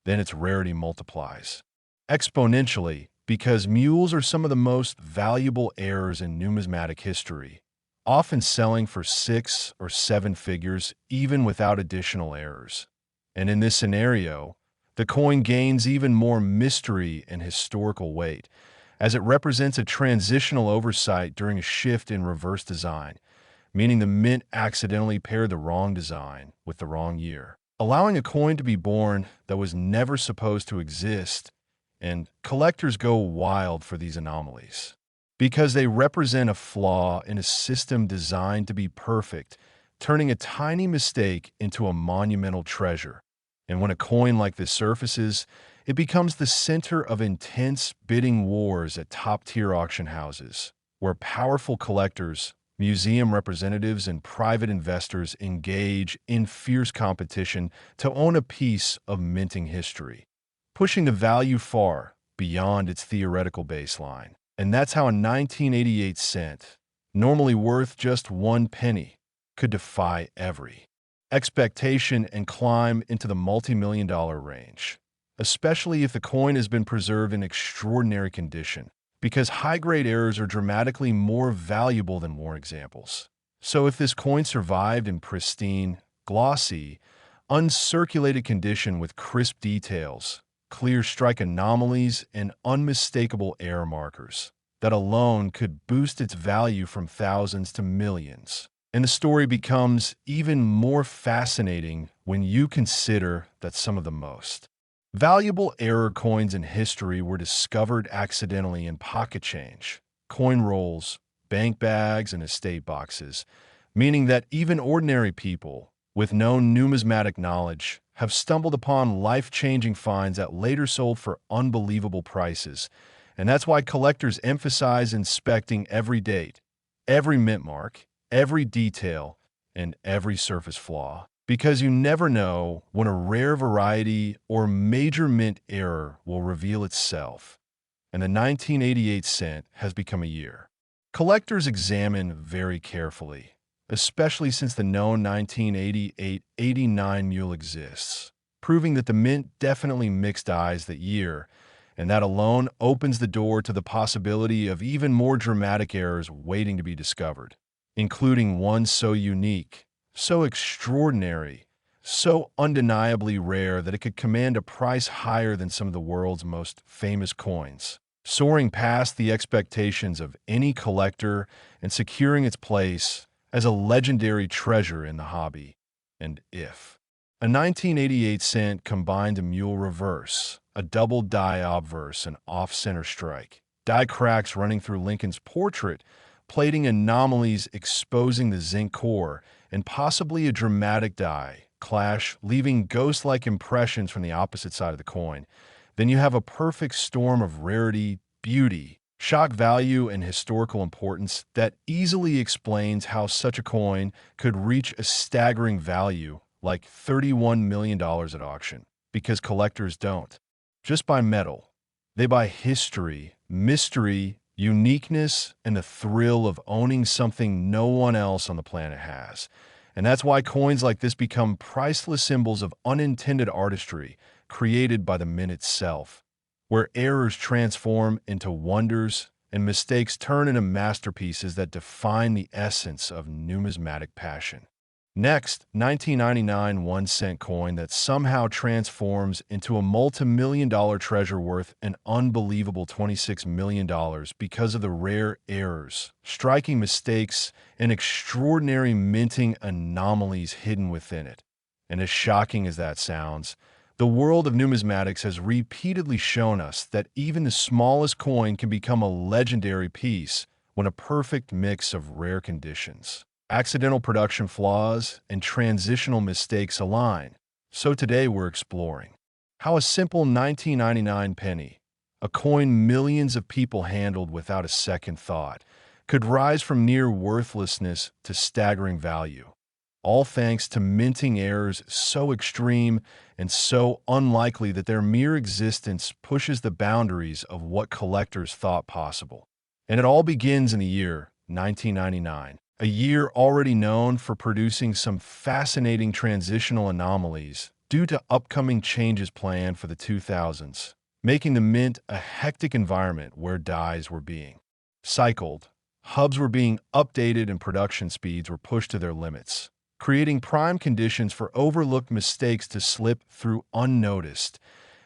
then its rarity multiplies exponentially because mules are some of the most valuable errors in numismatic history, often selling for 6 or 7 figures even without additional errors. And in this scenario, the coin gains even more mystery and historical weight, as it represents a transitional oversight during a shift in reverse design, meaning the mint accidentally paired the wrong design with the wrong year, allowing a coin to be born that was never supposed to exist. And collectors go wild for these anomalies because they represent a flaw in a system designed to be perfect, turning a tiny mistake into a monumental treasure. And when a coin like this surfaces, it becomes the center of intense bidding wars at top-tier auction houses, where powerful collectors, museum representatives, and private investors engage in fierce competition to own a piece of minting history, pushing the value far beyond its theoretical baseline. And that's how a 1988 cent, normally worth just 1 penny, could defy every expectation and climb into the multi-million-dollar range, especially if the coin has been preserved in extraordinary condition, because high-grade errors are dramatically more valuable than war examples. So if this coin survived in pristine, glossy, uncirculated condition with crisp details, clear strike anomalies, and unmistakable error markers, that alone could boost its value from thousands to millions. And the story becomes even more fascinating when you consider that some of the most valuable error coins in history were discovered accidentally in pocket change, coin rolls, bank bags, and estate boxes, meaning that even ordinary people with no numismatic knowledge have stumbled upon life-changing finds that later sold for unbelievable prices. And that's why collectors emphasize inspecting every date, every mint mark, every detail, and every surface flaw, because you never know when a rare variety or major mint error will reveal itself. And the 1988 cent has become a year collectors examine very carefully, especially since the known 1988-89 mule exists, proving that the mint definitely mixed dies that year, and that alone opens the door to the possibility of even more dramatic errors waiting to be discovered, including one so unique, so extraordinary, so undeniably rare that it could command a price higher than some of the world's most famous coins, soaring past the expectations of any collector and securing its place as a legendary treasure in the hobby. And if a 1988 cent combined a mule reverse, a double die obverse, and off-center strike, die cracks running through Lincoln's portrait, plating anomalies exposing the zinc core, and possibly a dramatic die clash, leaving ghost-like impressions from the opposite side of the coin, then you have a perfect storm of rarity, beauty, shock value, and historical importance that easily explains how such a coin could reach a staggering value like $31 million at auction. Because collectors don't just buy metal, they buy history, mystery, uniqueness, and the thrill of owning something no one else on the planet has. And that's why coins like this become priceless symbols of unintended artistry created by the mint itself, where errors transform into wonders and mistakes turn into masterpieces that define the essence of numismatic passion. Next, 1999 1-cent coin that somehow transforms into a multi-million-dollar treasure worth an unbelievable $26 million because of the rare errors, striking mistakes, and extraordinary minting anomalies hidden within it. And as shocking as that sounds, the world of numismatics has repeatedly shown us that even the smallest coin can become a legendary piece when a perfect mix of rare conditions, accidental production flaws, and transitional mistakes align. So today we're exploring how a simple 1999 penny, a coin millions of people handled without a second thought, could rise from near worthlessness to staggering value, all thanks to minting errors so extreme and so unlikely that their mere existence pushes the boundaries of what collectors thought possible. And it all begins in the year 1999. A year already known for producing some fascinating transitional anomalies due to upcoming changes planned for the 2000s, making the mint a hectic environment where dies were being cycled, hubs were being updated, and production speeds were pushed to their limits, creating prime conditions for overlooked mistakes to slip through unnoticed.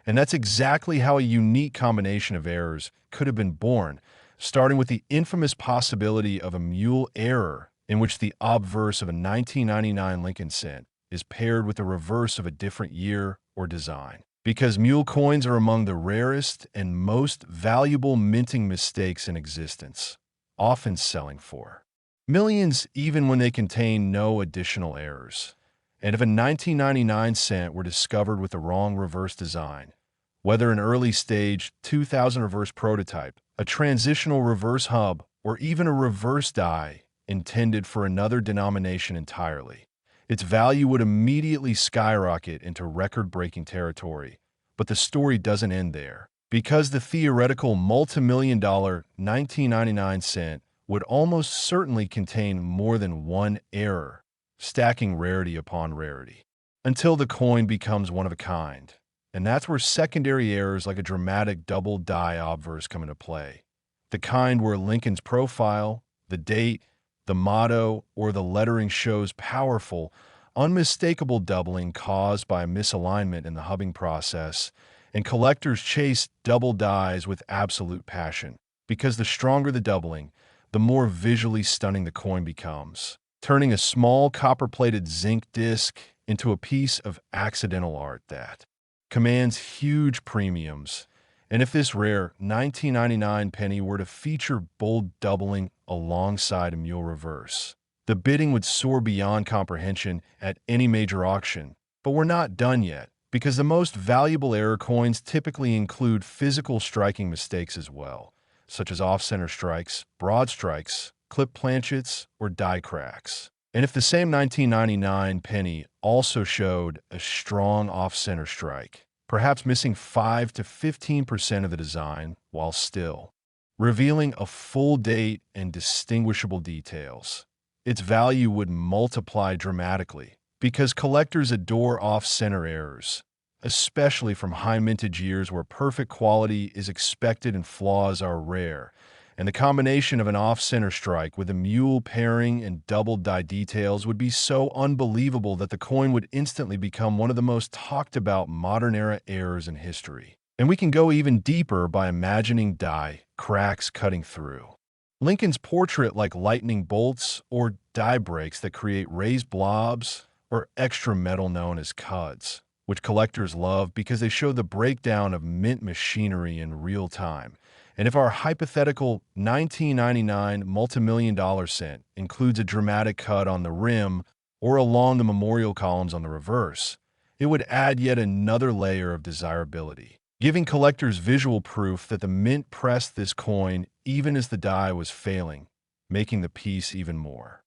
And that's exactly how a unique combination of errors could have been born, starting with the infamous possibility of a mule error in which the obverse of a 1999 Lincoln cent is paired with the reverse of a different year or design. Because mule coins are among the rarest and most valuable minting mistakes in existence, often selling for millions even when they contain no additional errors. And if a 1999 cent were discovered with the wrong reverse design, whether an early-stage 2000 reverse prototype, a transitional reverse hub, or even a reverse die intended for another denomination entirely, its value would immediately skyrocket into record-breaking territory. But the story doesn't end there, because the theoretical multi-million-dollar 1999 cent would almost certainly contain more than one error, stacking rarity upon rarity, until the coin becomes one of a kind. And that's where secondary errors like a dramatic double die obverse come into play. The kind where Lincoln's profile, the date, the motto, or the lettering shows powerful, unmistakable doubling caused by a misalignment in the hubbing process, and collectors chase double dies with absolute passion, because the stronger the doubling, the more visually stunning the coin becomes, turning a small copper-plated zinc disc into a piece of accidental art that commands huge premiums. And if this rare 1999 penny were to feature bold doubling alongside a mule reverse, the bidding would soar beyond comprehension at any major auction. But we're not done yet, because the most valuable error coins typically include physical striking mistakes as well, such as off-center strikes, broad strikes, clip planchets, or die cracks. And if the same 1999 penny also showed a strong off-center strike, perhaps missing 5 to 15% of the design while still revealing a full date and distinguishable details, its value would multiply dramatically, because collectors adore off-center errors, especially from high mintage years where perfect quality is expected and flaws are rare. And the combination of an off-center strike with a mule pairing and double die details would be so unbelievable that the coin would instantly become one of the most talked about modern-era errors in history. And we can go even deeper by imagining die cracks cutting through Lincoln's portrait like lightning bolts, or die breaks that create raised blobs or extra metal known as cuds, which collectors love because they show the breakdown of mint machinery in real time. And if our hypothetical 1999 multimillion dollar cent includes a dramatic cut on the rim or along the memorial columns on the reverse, it would add yet another layer of desirability, giving collectors visual proof that the mint pressed this coin even as the die was failing, making the piece even more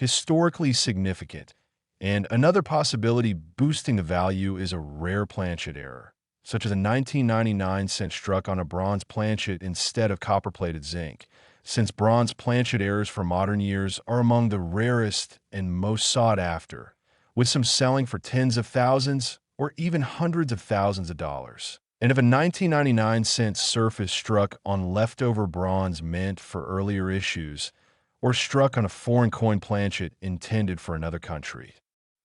historically significant. And another possibility boosting the value is a rare planchet error, such as a 1999 cent struck on a bronze planchet instead of copper-plated zinc, since bronze planchet errors for modern years are among the rarest and most sought after, with some selling for tens of thousands or even hundreds of thousands of dollars. And if a 1999 cent surface struck on leftover bronze meant for earlier issues, or struck on a foreign coin planchet intended for another country,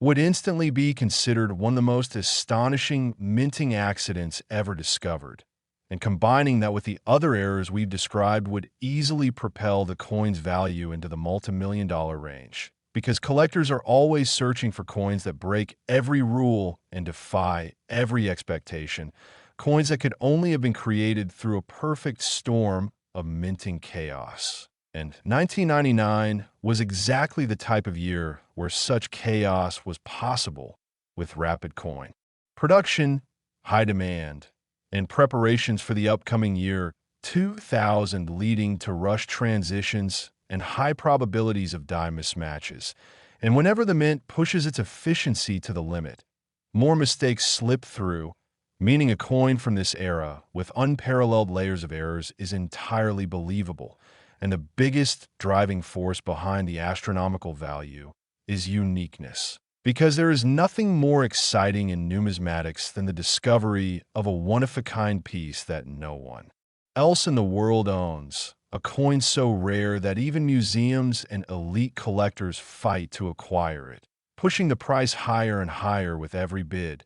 would instantly be considered one of the most astonishing minting accidents ever discovered. And combining that with the other errors we've described would easily propel the coin's value into the multi-million dollar range. Because collectors are always searching for coins that break every rule and defy every expectation, coins that could only have been created through a perfect storm of minting chaos. And 1999 was exactly the type of year where such chaos was possible with rapid coin production, high demand, and preparations for the upcoming year 2000 leading to rushed transitions and high probabilities of die mismatches. And whenever the mint pushes its efficiency to the limit, more mistakes slip through, meaning a coin from this era with unparalleled layers of errors is entirely believable. And the biggest driving force behind the astronomical value is uniqueness. Because there is nothing more exciting in numismatics than the discovery of a one-of-a-kind piece that no one else in the world owns, a coin so rare that even museums and elite collectors fight to acquire it, pushing the price higher and higher with every bid.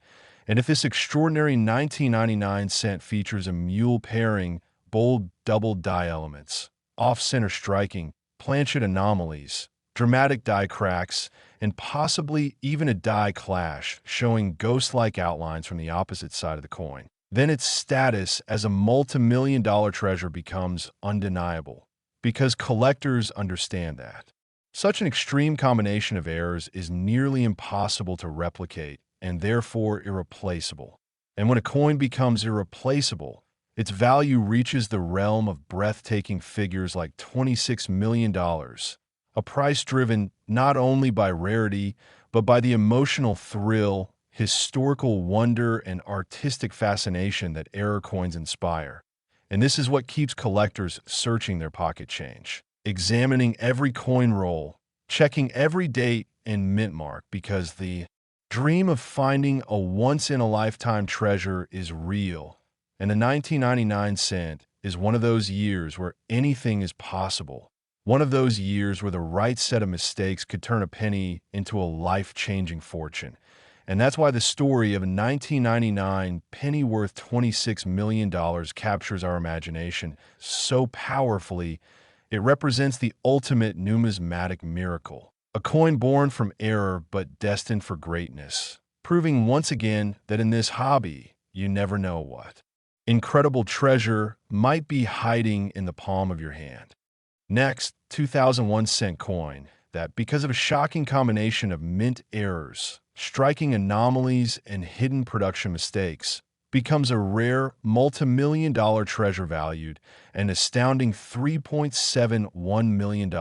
And if this extraordinary 1999 cent features a mule pairing, bold double die elements, off-center striking, planchet anomalies, dramatic die cracks, and possibly even a die clash showing ghost-like outlines from the opposite side of the coin, then its status as a multi-million dollar treasure becomes undeniable, because collectors understand that such an extreme combination of errors is nearly impossible to replicate and therefore irreplaceable. And when a coin becomes irreplaceable, its value reaches the realm of breathtaking figures like $26 million, a price driven not only by rarity, but by the emotional thrill, historical wonder, and artistic fascination that error coins inspire. And this is what keeps collectors searching their pocket change, examining every coin roll, checking every date and mint mark, because the dream of finding a once-in-a-lifetime treasure is real. And the 1999 cent is one of those years where anything is possible. One of those years where the right set of mistakes could turn a penny into a life-changing fortune. And that's why the story of a 1999 penny worth $26 million captures our imagination so powerfully. It represents the ultimate numismatic miracle. A coin born from error but destined for greatness, proving once again that in this hobby, you never know what incredible treasure might be hiding in the palm of your hand. Next, 2001 cent coin that, because of a shocking combination of mint errors, striking anomalies, and hidden production mistakes, becomes a rare multi-million dollar treasure valued an astounding $3.71 million.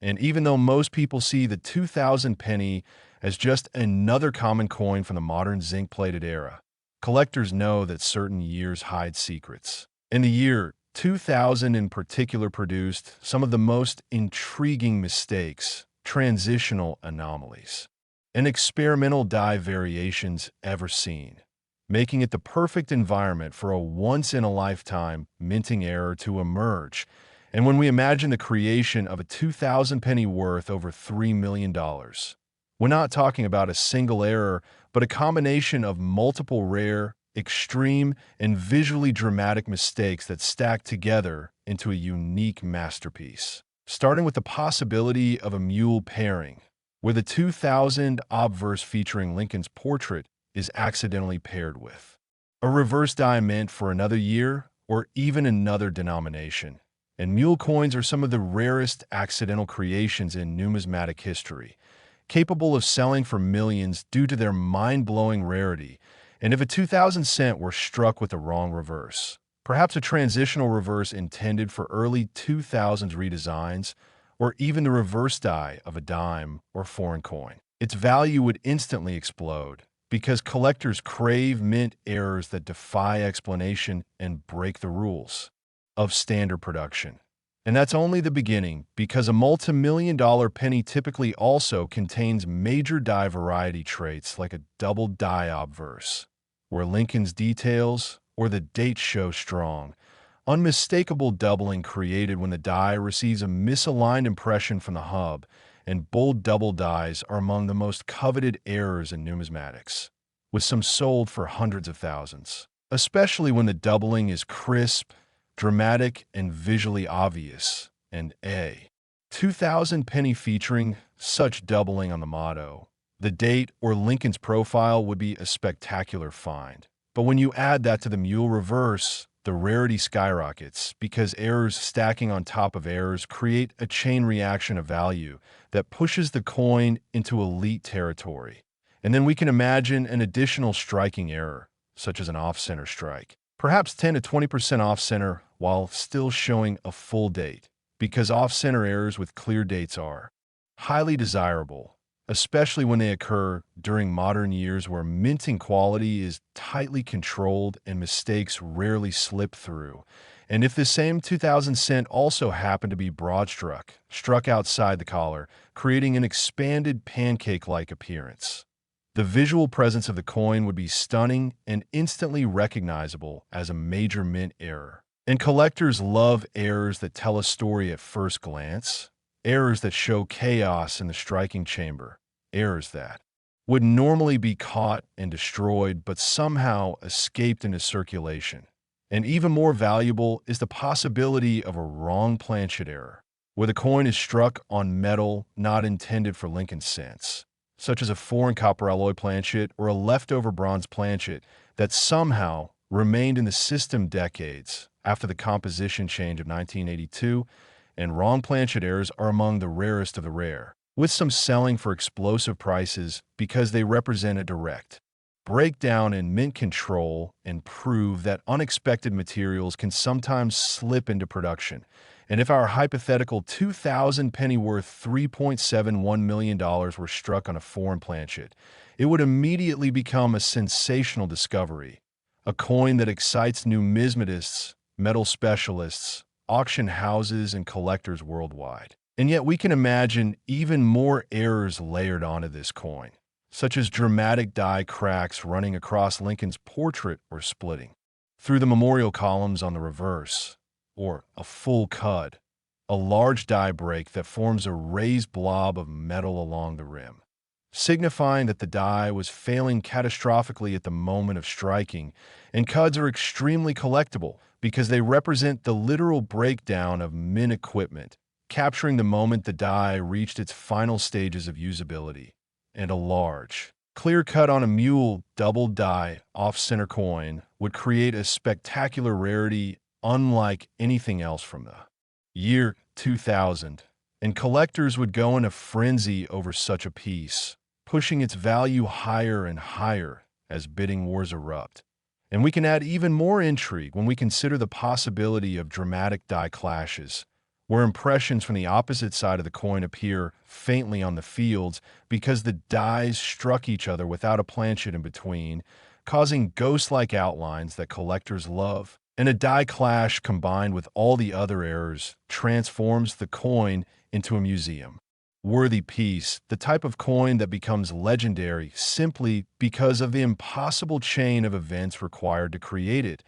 And even though most people see the 2000 penny as just another common coin from the modern zinc-plated era, collectors know that certain years hide secrets. And the year 2000 in particular produced some of the most intriguing mistakes, transitional anomalies, and experimental die variations ever seen, making it the perfect environment for a once-in-a-lifetime minting error to emerge. And when we imagine the creation of a 2000 penny worth over $3 million, we're not talking about a single error, but a combination of multiple rare, extreme, and visually dramatic mistakes that stack together into a unique masterpiece. starting with the possibility of a mule pairing, where the 2000 obverse featuring Lincoln's portrait is accidentally paired with a reverse die mint for another year or even another denomination. And mule coins are some of the rarest accidental creations in numismatic history, capable of selling for millions due to their mind-blowing rarity. And if a 2000 cent were struck with the wrong reverse, perhaps a transitional reverse intended for early 2000s redesigns, or even the reverse die of a dime or foreign coin, its value would instantly explode because collectors crave mint errors that defy explanation and break the rules of standard production. And that's only the beginning, because a multi-million-dollar penny typically also contains major die variety traits like a double die obverse, where Lincoln's details or the dates show strong, unmistakable doubling created when the die receives a misaligned impression from the hub, and bold double dies are among the most coveted errors in numismatics, with some sold for hundreds of thousands, especially when the doubling is crisp, dramatic, and visually obvious. And a 2000 penny featuring such doubling on the motto, the date, or Lincoln's profile would be a spectacular find. But when you add that to the mule reverse, the rarity skyrockets, because errors stacking on top of errors create a chain reaction of value that pushes the coin into elite territory. And then we can imagine an additional striking error, such as an off-center strike, perhaps 10 to 20% off-center while still showing a full date, because off-center errors with clear dates are highly desirable, especially when they occur during modern years where minting quality is tightly controlled and mistakes rarely slip through. And if the same 2000 cent also happened to be struck outside the collar, creating an expanded pancake-like appearance, the visual presence of the coin would be stunning and instantly recognizable as a major mint error. And collectors love errors that tell a story at first glance, errors that show chaos in the striking chamber, errors that would normally be caught and destroyed but somehow escaped into circulation. And even more valuable is the possibility of a wrong planchet error, where the coin is struck on metal not intended for Lincoln cents, such as a foreign copper alloy planchet or a leftover bronze planchet that somehow remained in the system decades after the composition change of 1982, and wrong planchet errors are among the rarest of the rare, with some selling for explosive prices because they represent a direct breakdown in mint control and prove that unexpected materials can sometimes slip into production. And if our hypothetical 2000 penny worth $3.71 million were struck on a foreign planchet, it would immediately become a sensational discovery, a coin that excites numismatists, metal specialists, auction houses, and collectors worldwide. And yet we can imagine even more errors layered onto this coin, such as dramatic die cracks running across Lincoln's portrait or splitting through the memorial columns on the reverse, or a full cud, a large die break that forms a raised blob of metal along the rim, signifying that the die was failing catastrophically at the moment of striking. And cuds are extremely collectible because they represent the literal breakdown of mint equipment, capturing the moment the die reached its final stages of usability. And a large, clear cut on a mule double die off-center coin would create a spectacular rarity unlike anything else from the year 2000, and collectors would go in a frenzy over such a piece, pushing its value higher and higher as bidding wars erupt. And we can add even more intrigue when we consider the possibility of dramatic die clashes, where impressions from the opposite side of the coin appear faintly on the fields because the dies struck each other without a planchet in between, causing ghost-like outlines that collectors love. And a die clash combined with all the other errors transforms the coin into a museum-worthy piece, the type of coin that becomes legendary simply because of the impossible chain of events required to create it.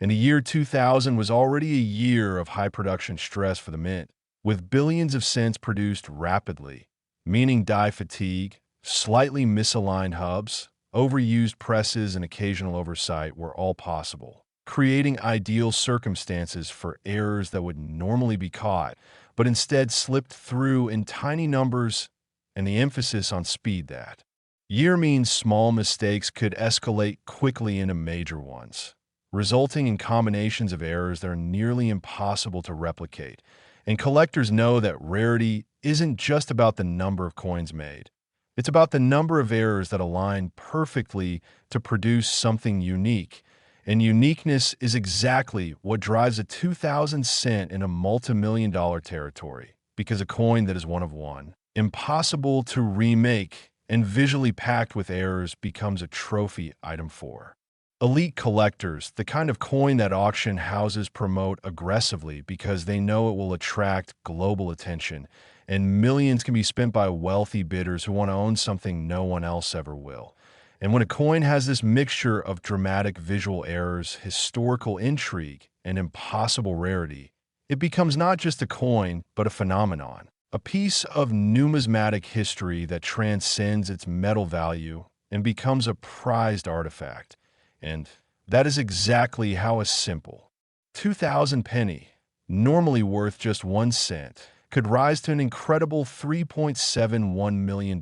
And the year 2000 was already a year of high production stress for the mint, with billions of cents produced rapidly, meaning die fatigue, slightly misaligned hubs, overused presses, and occasional oversight were all possible, creating ideal circumstances for errors that would normally be caught but instead slipped through in tiny numbers, and the emphasis on speed. That year means small mistakes could escalate quickly into major ones, resulting in combinations of errors that are nearly impossible to replicate. And collectors know that rarity isn't just about the number of coins made. It's about the number of errors that align perfectly to produce something unique. And uniqueness is exactly what drives a 2,000 cent in a multi-million dollar territory, because a coin that is one of one, impossible to remake, and visually packed with errors becomes a trophy item for elite collectors, the kind of coin that auction houses promote aggressively because they know it will attract global attention, and millions can be spent by wealthy bidders who want to own something no one else ever will. And when a coin has this mixture of dramatic visual errors, historical intrigue, and impossible rarity, it becomes not just a coin, but a phenomenon. A piece of numismatic history that transcends its metal value and becomes a prized artifact. And that is exactly how a simple 2,000 penny, normally worth just 1 cent, could rise to an incredible $3.71 million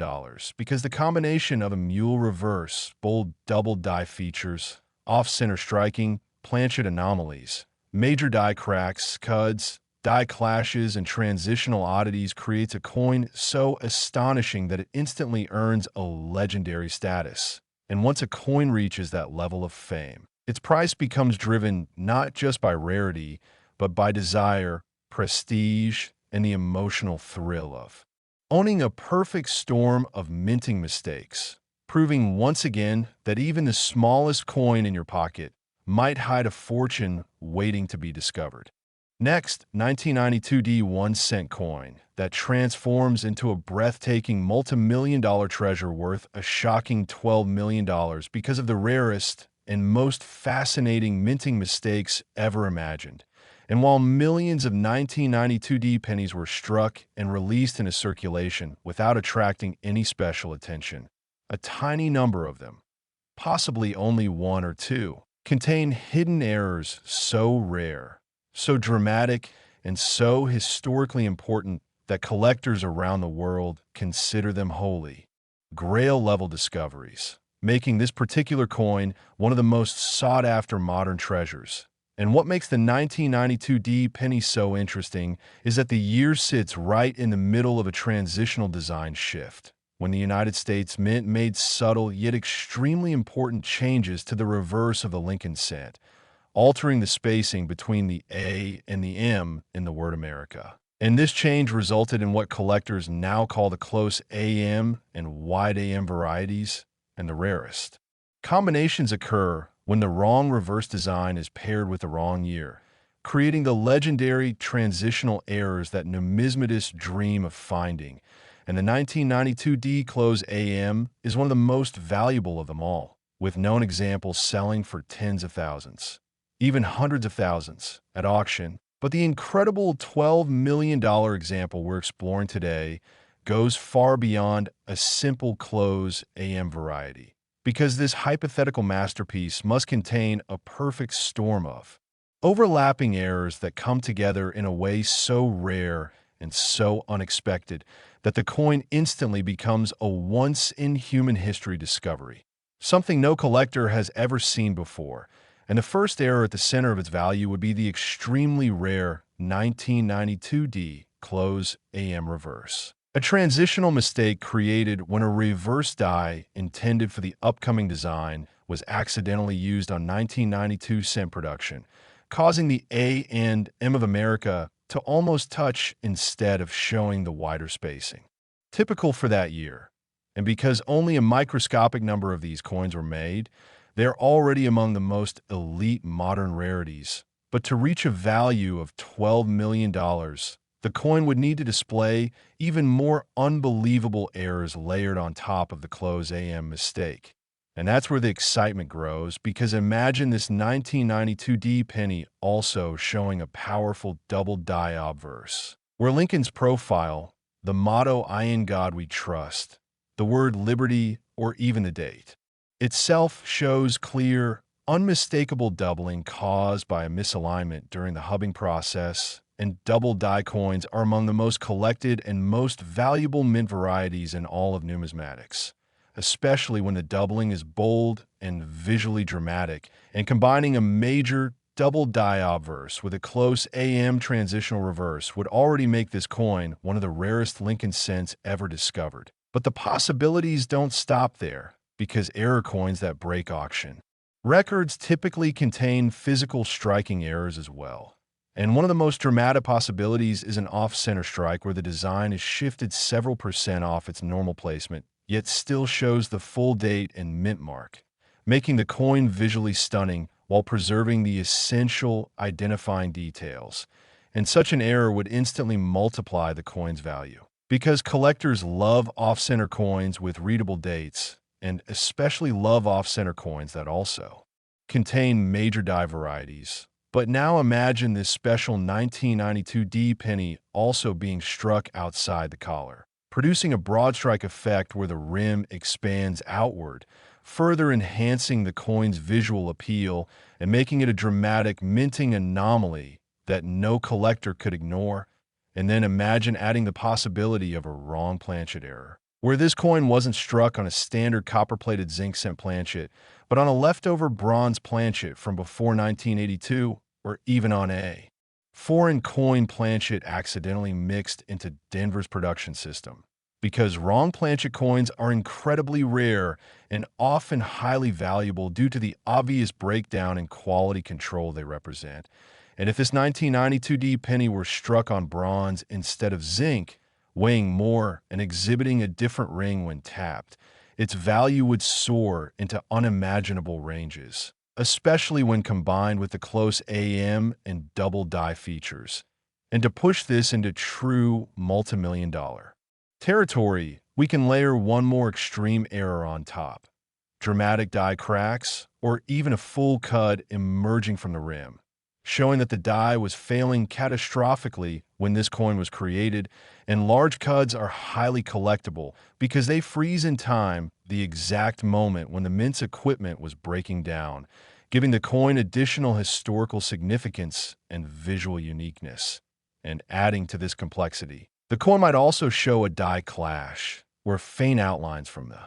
because the combination of a mule reverse, bold double die features, off-center striking, planchet anomalies, major die cracks, cuds, die clashes, and transitional oddities creates a coin so astonishing that it instantly earns a legendary status. And once a coin reaches that level of fame, its price becomes driven not just by rarity, but by desire, prestige, and the emotional thrill of owning a perfect storm of minting mistakes, proving once again that even the smallest coin in your pocket might hide a fortune waiting to be discovered. Next, 1992 1-cent coin that transforms into a breathtaking multi-million dollar treasure worth a shocking $12 million because of the rarest and most fascinating minting mistakes ever imagined. And while millions of 1992 pennies were struck and released into circulation without attracting any special attention, a tiny number of them, possibly only one or two, contain hidden errors so rare, so dramatic, and so historically important that collectors around the world consider them holy Grail-level discoveries, making this particular coin one of the most sought-after modern treasures. And what makes the 1992 penny so interesting is that the year sits right in the middle of a transitional design shift, when the United States Mint made subtle yet extremely important changes to the reverse of the Lincoln cent, altering the spacing between the A and the M in the word America. And this change resulted in what collectors now call the close AM and wide AM varieties, and the rarest. Combinations occur when the wrong reverse design is paired with the wrong year, creating the legendary transitional errors that numismatists dream of finding. And the 1992 close AM is one of the most valuable of them all, with known examples selling for tens of thousands, even hundreds of thousands, at auction. But the incredible $12 million example we're exploring today goes far beyond a simple close AM variety, because this hypothetical masterpiece must contain a perfect storm of overlapping errors that come together in a way so rare and so unexpected that the coin instantly becomes a once-in-human-history discovery, something no collector has ever seen before. And the first error at the center of its value would be the extremely rare 1992 close AM reverse. A transitional mistake created when a reverse die intended for the upcoming design was accidentally used on 1992 cent production, causing the A and M of America to almost touch instead of showing the wider spacing. Typical for that year, and because only a microscopic number of these coins were made, they're already among the most elite modern rarities. But to reach a value of $12 million, the coin would need to display even more unbelievable errors layered on top of the close AM mistake. And that's where the excitement grows, because imagine this 1992 penny also showing a powerful double die obverse, where Lincoln's profile, the motto "I in God we trust," the word liberty, or even the date itself shows clear, unmistakable doubling caused by a misalignment during the hubbing process, and double die coins are among the most collected and most valuable mint varieties in all of numismatics, especially when the doubling is bold and visually dramatic, and combining a major double die obverse with a close AM transitional reverse would already make this coin one of the rarest Lincoln cents ever discovered. But the possibilities don't stop there, because error coins that break auction records typically contain physical striking errors as well. And one of the most dramatic possibilities is an off-center strike where the design is shifted several percent off its normal placement, yet still shows the full date and mint mark, making the coin visually stunning while preserving the essential identifying details. And such an error would instantly multiply the coin's value. Because collectors love off-center coins with readable dates, and especially love off-center coins that also contain major die varieties. But now imagine this special 1992 D penny also being struck outside the collar, producing a broad strike effect where the rim expands outward, further enhancing the coin's visual appeal and making it a dramatic minting anomaly that no collector could ignore. And then imagine adding the possibility of a wrong planchet error, where this coin wasn't struck on a standard copper-plated zinc cent planchet, but on a leftover bronze planchet from before 1982, or even on a foreign coin planchet accidentally mixed into Denver's production system. Because wrong planchet coins are incredibly rare and often highly valuable due to the obvious breakdown in quality control they represent. And if this 1992 D penny were struck on bronze instead of zinc, weighing more and exhibiting a different ring when tapped, its value would soar into unimaginable ranges, especially when combined with the close AM and double die features. And to push this into true multimillion-dollar territory, we can layer one more extreme error on top: dramatic die cracks, or even a full cud emerging from the rim, showing that the die was failing catastrophically when this coin was created. And large cuds are highly collectible because they freeze in time the exact moment when the mint's equipment was breaking down, giving the coin additional historical significance and visual uniqueness. And adding to this complexity, the coin might also show a die clash, where faint outlines from the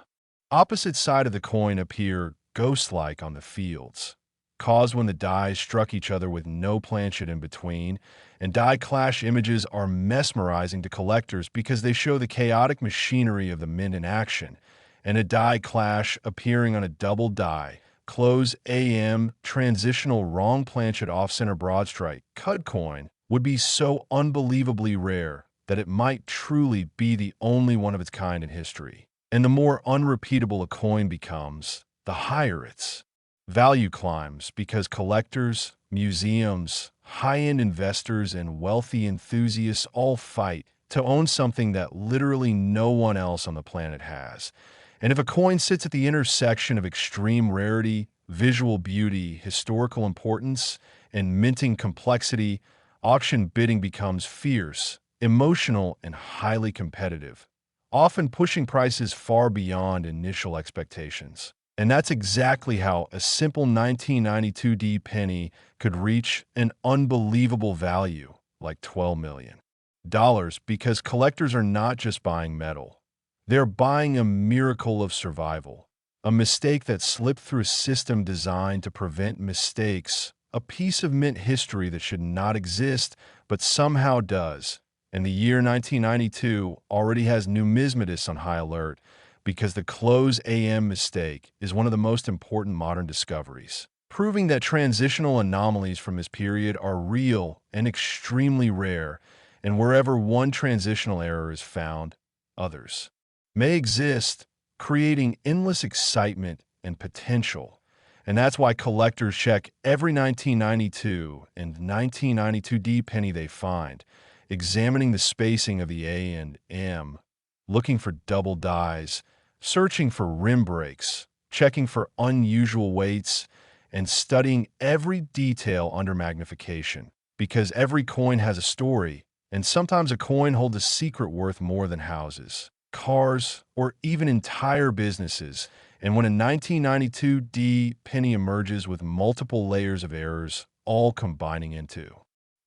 opposite side of the coin appear ghost-like on the fields, caused when the dies struck each other with no planchet in between. And die clash images are mesmerizing to collectors because they show the chaotic machinery of the mint in action. And a die clash appearing on a double die, close AM, transitional wrong planchet off-center broad strike cud coin would be so unbelievably rare that it might truly be the only one of its kind in history. And the more unrepeatable a coin becomes, the higher its value climbs, because collectors, museums, high-end investors, and wealthy enthusiasts all fight to own something that literally no one else on the planet has. And if a coin sits at the intersection of extreme rarity, visual beauty, historical importance, and minting complexity, auction bidding becomes fierce, emotional, and highly competitive, often pushing prices far beyond initial expectations. And that's exactly how a simple 1992 D penny could reach an unbelievable value, like $12 million. Because collectors are not just buying metal. They're buying a miracle of survival, a mistake that slipped through a system designed to prevent mistakes, a piece of mint history that should not exist, but somehow does. And the year 1992 already has numismatists on high alert, because the close AM mistake is one of the most important modern discoveries, proving that transitional anomalies from this period are real and extremely rare, and wherever one transitional error is found, others may exist, creating endless excitement and potential. And that's why collectors check every 1992 and 1992 D penny they find, examining the spacing of the A and M, looking for double dies, searching for rim breaks, checking for unusual weights, and studying every detail under magnification. Because every coin has a story, and sometimes a coin holds a secret worth more than houses, cars, or even entire businesses. And when a 1992 D penny emerges with multiple layers of errors, all combining into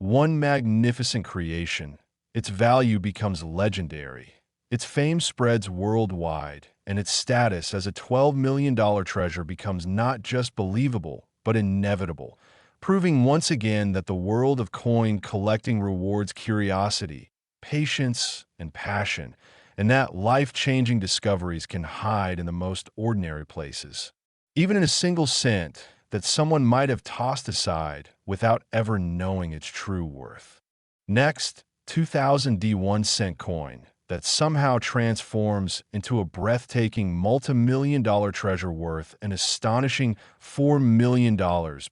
One magnificent creation, its value becomes legendary. Its fame spreads worldwide, and its status as a $12 million treasure becomes not just believable, but inevitable, proving once again that the world of coin collecting rewards curiosity, patience, and passion, and that life-changing discoveries can hide in the most ordinary places. Even in a single cent that someone might have tossed aside without ever knowing its true worth. Next, 2000 D 1 cent coin that somehow transforms into a breathtaking multi-million-dollar treasure worth an astonishing $4 million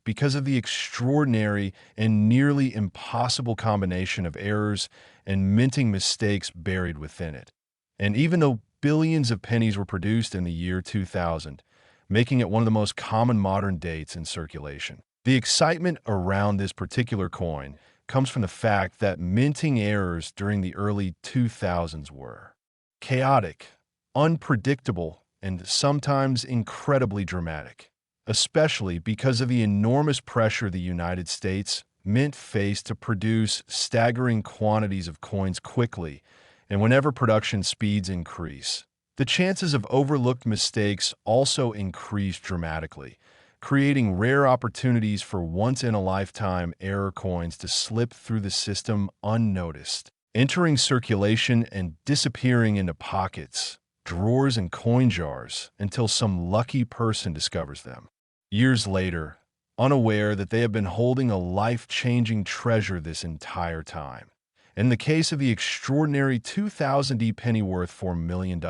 because of the extraordinary and nearly impossible combination of errors and minting mistakes buried within it. And even though billions of pennies were produced in the year 2000, making it one of the most common modern dates in circulation, the excitement around this particular coin comes from the fact that minting errors during the early 2000s were chaotic, unpredictable, and sometimes incredibly dramatic, especially because of the enormous pressure the United States Mint faced to produce staggering quantities of coins quickly, and whenever production speeds increase, the chances of overlooked mistakes also increase dramatically, creating rare opportunities for once-in-a-lifetime error coins to slip through the system unnoticed, entering circulation and disappearing into pockets, drawers, and coin jars until some lucky person discovers them. Years later, unaware that they have been holding a life-changing treasure this entire time. In the case of the extraordinary 2000 D penny worth $4 million,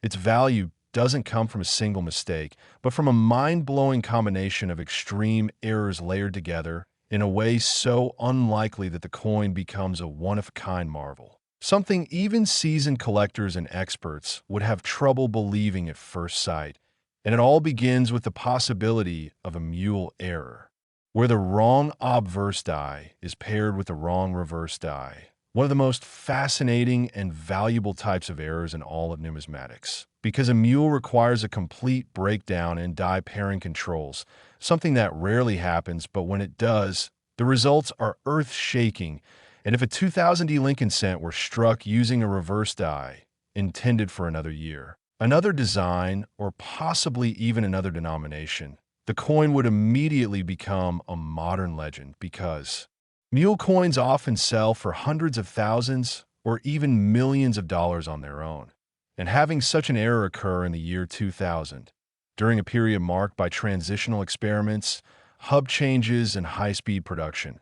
its value doesn't come from a single mistake, but from a mind-blowing combination of extreme errors layered together in a way so unlikely that the coin becomes a one-of-a-kind marvel. Something even seasoned collectors and experts would have trouble believing at first sight. And it all begins with the possibility of a mule error, where the wrong obverse die is paired with the wrong reverse die. One of the most fascinating and valuable types of errors in all of numismatics, because a mule requires a complete breakdown in die pairing controls, something that rarely happens, but when it does, the results are earth-shaking. And if a 2000 D Lincoln cent were struck using a reverse die, intended for another year, another design, or possibly even another denomination, the coin would immediately become a modern legend because mule coins often sell for hundreds of thousands or even millions of dollars on their own. And having such an error occur in the year 2000, during a period marked by transitional experiments, hub changes, and high-speed production,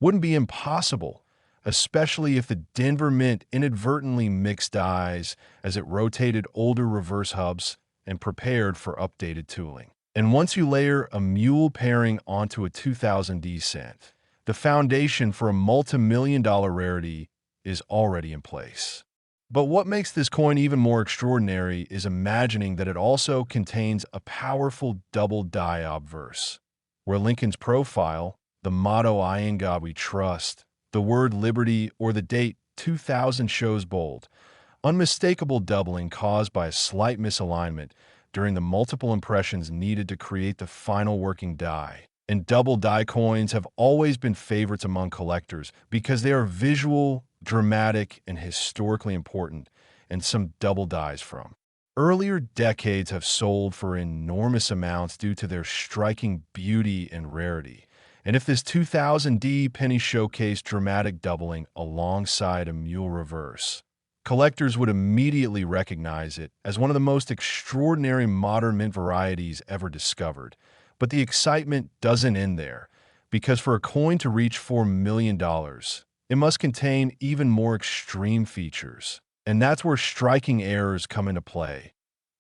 wouldn't be impossible, especially if the Denver Mint inadvertently mixed dies as it rotated older reverse hubs and prepared for updated tooling. And once you layer a mule pairing onto a 2000 D cent, the foundation for a multi-million-dollar rarity is already in place. But what makes this coin even more extraordinary is imagining that it also contains a powerful double die obverse, where Lincoln's profile, the motto "I in God we trust," the word liberty, or the date 2000 shows bold, unmistakable doubling caused by a slight misalignment during the multiple impressions needed to create the final working die. And double die coins have always been favorites among collectors because they are visual, dramatic, and historically important, and some double dies from earlier decades have sold for enormous amounts due to their striking beauty and rarity. And if this 2000 D penny showcased dramatic doubling alongside a mule reverse, collectors would immediately recognize it as one of the most extraordinary modern mint varieties ever discovered. But the excitement doesn't end there, because for a coin to reach $4 million, it must contain even more extreme features. And that's where striking errors come into play,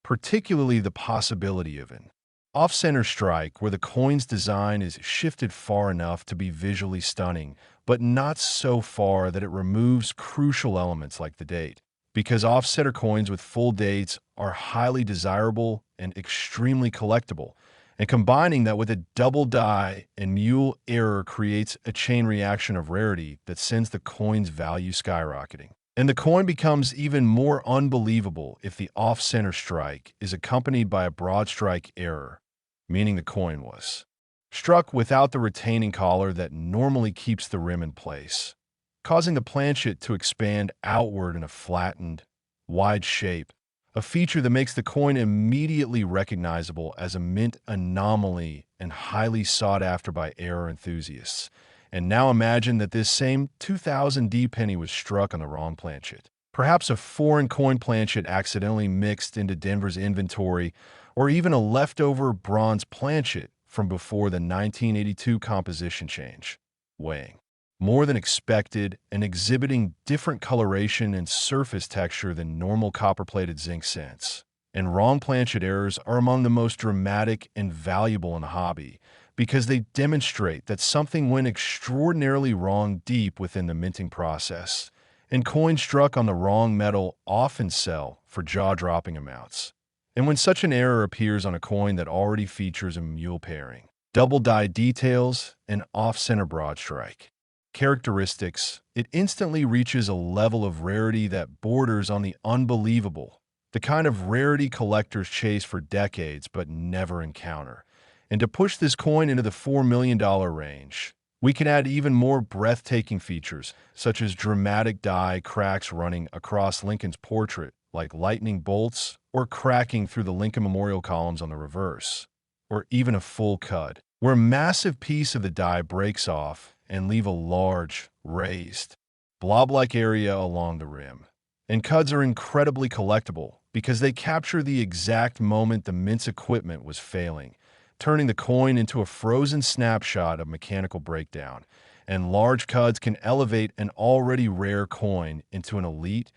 particularly the possibility of an off-center strike where the coin's design is shifted far enough to be visually stunning, but not so far that it removes crucial elements like the date. Because off-center coins with full dates are highly desirable and extremely collectible, and combining that with a double die and mule error creates a chain reaction of rarity that sends the coin's value skyrocketing. And the coin becomes even more unbelievable if the off-center strike is accompanied by a broad strike error, meaning the coin was struck without the retaining collar that normally keeps the rim in place, causing the planchet to expand outward in a flattened, wide shape, a feature that makes the coin immediately recognizable as a mint anomaly and highly sought after by error enthusiasts. And now imagine that this same 2000 D penny was struck on the wrong planchet. Perhaps a foreign coin planchet accidentally mixed into Denver's inventory, or even a leftover bronze planchet from before the 1982 composition change, weighing more than expected and exhibiting different coloration and surface texture than normal copper-plated zinc cents. And wrong planchet errors are among the most dramatic and valuable in the hobby because they demonstrate that something went extraordinarily wrong deep within the minting process. And coins struck on the wrong metal often sell for jaw-dropping amounts. And when such an error appears on a coin that already features a mule pairing, double die details, and off-center broad strike characteristics, it instantly reaches a level of rarity that borders on the unbelievable, the kind of rarity collectors chase for decades but never encounter. And to push this coin into the $4 million range, we can add even more breathtaking features, such as dramatic die cracks running across Lincoln's portrait, like lightning bolts, or cracking through the Lincoln Memorial columns on the reverse, or even a full cut, where a massive piece of the die breaks off and leave a large, raised, blob-like area along the rim. And cuds are incredibly collectible because they capture the exact moment the mint's equipment was failing, turning the coin into a frozen snapshot of mechanical breakdown. And large cuds can elevate an already rare coin into an elite,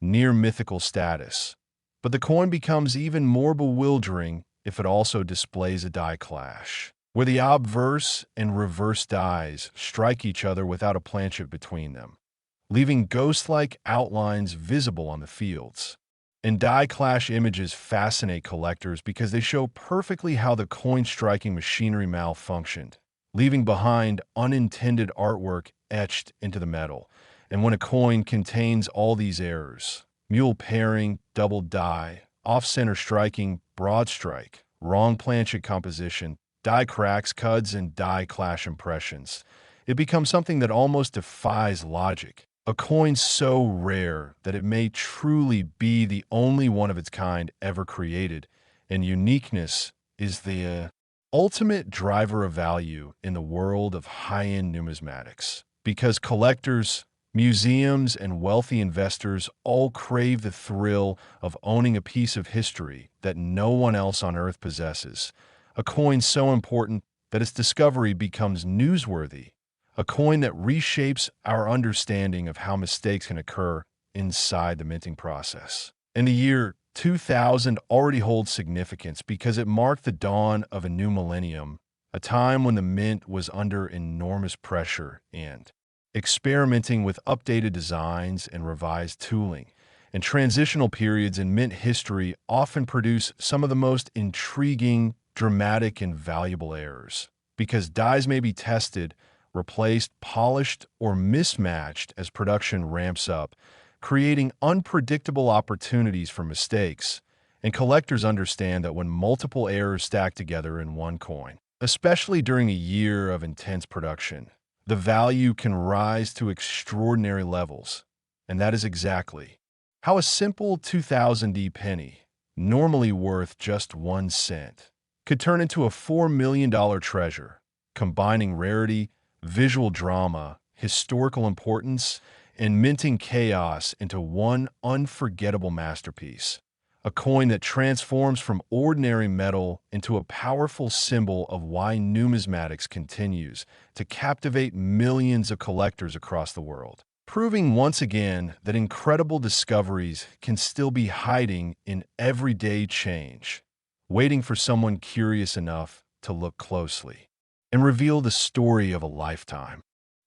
near-mythical status. But the coin becomes even more bewildering if it also displays a die clash, where the obverse and reverse dies strike each other without a planchet between them, leaving ghost-like outlines visible on the fields. And die clash images fascinate collectors because they show perfectly how the coin-striking machinery malfunctioned, leaving behind unintended artwork etched into the metal. And when a coin contains all these errors, mule pairing, double die, off-center striking, broad strike, wrong planchet composition, die cracks, cuds, and die clash impressions, it becomes something that almost defies logic. A coin so rare that it may truly be the only one of its kind ever created, and uniqueness is the ultimate driver of value in the world of high-end numismatics. Because collectors, museums, and wealthy investors all crave the thrill of owning a piece of history that no one else on Earth possesses. A coin so important that its discovery becomes newsworthy. A coin that reshapes our understanding of how mistakes can occur inside the minting process. And the year 2000 already holds significance because it marked the dawn of a new millennium, a time when the mint was under enormous pressure and experimenting with updated designs and revised tooling. And transitional periods in mint history often produce some of the most intriguing, dramatic, and valuable errors, because dies may be tested, replaced, polished, or mismatched as production ramps up, creating unpredictable opportunities for mistakes. And collectors understand that when multiple errors stack together in one coin, especially during a year of intense production, the value can rise to extraordinary levels. And that is exactly how a simple 2000 D penny, normally worth just 1 cent, could turn into a $4 million treasure, combining rarity, visual drama, historical importance, and minting chaos into one unforgettable masterpiece. A coin that transforms from ordinary metal into a powerful symbol of why numismatics continues to captivate millions of collectors across the world, proving once again that incredible discoveries can still be hiding in everyday change, waiting for someone curious enough to look closely and reveal the story of a lifetime.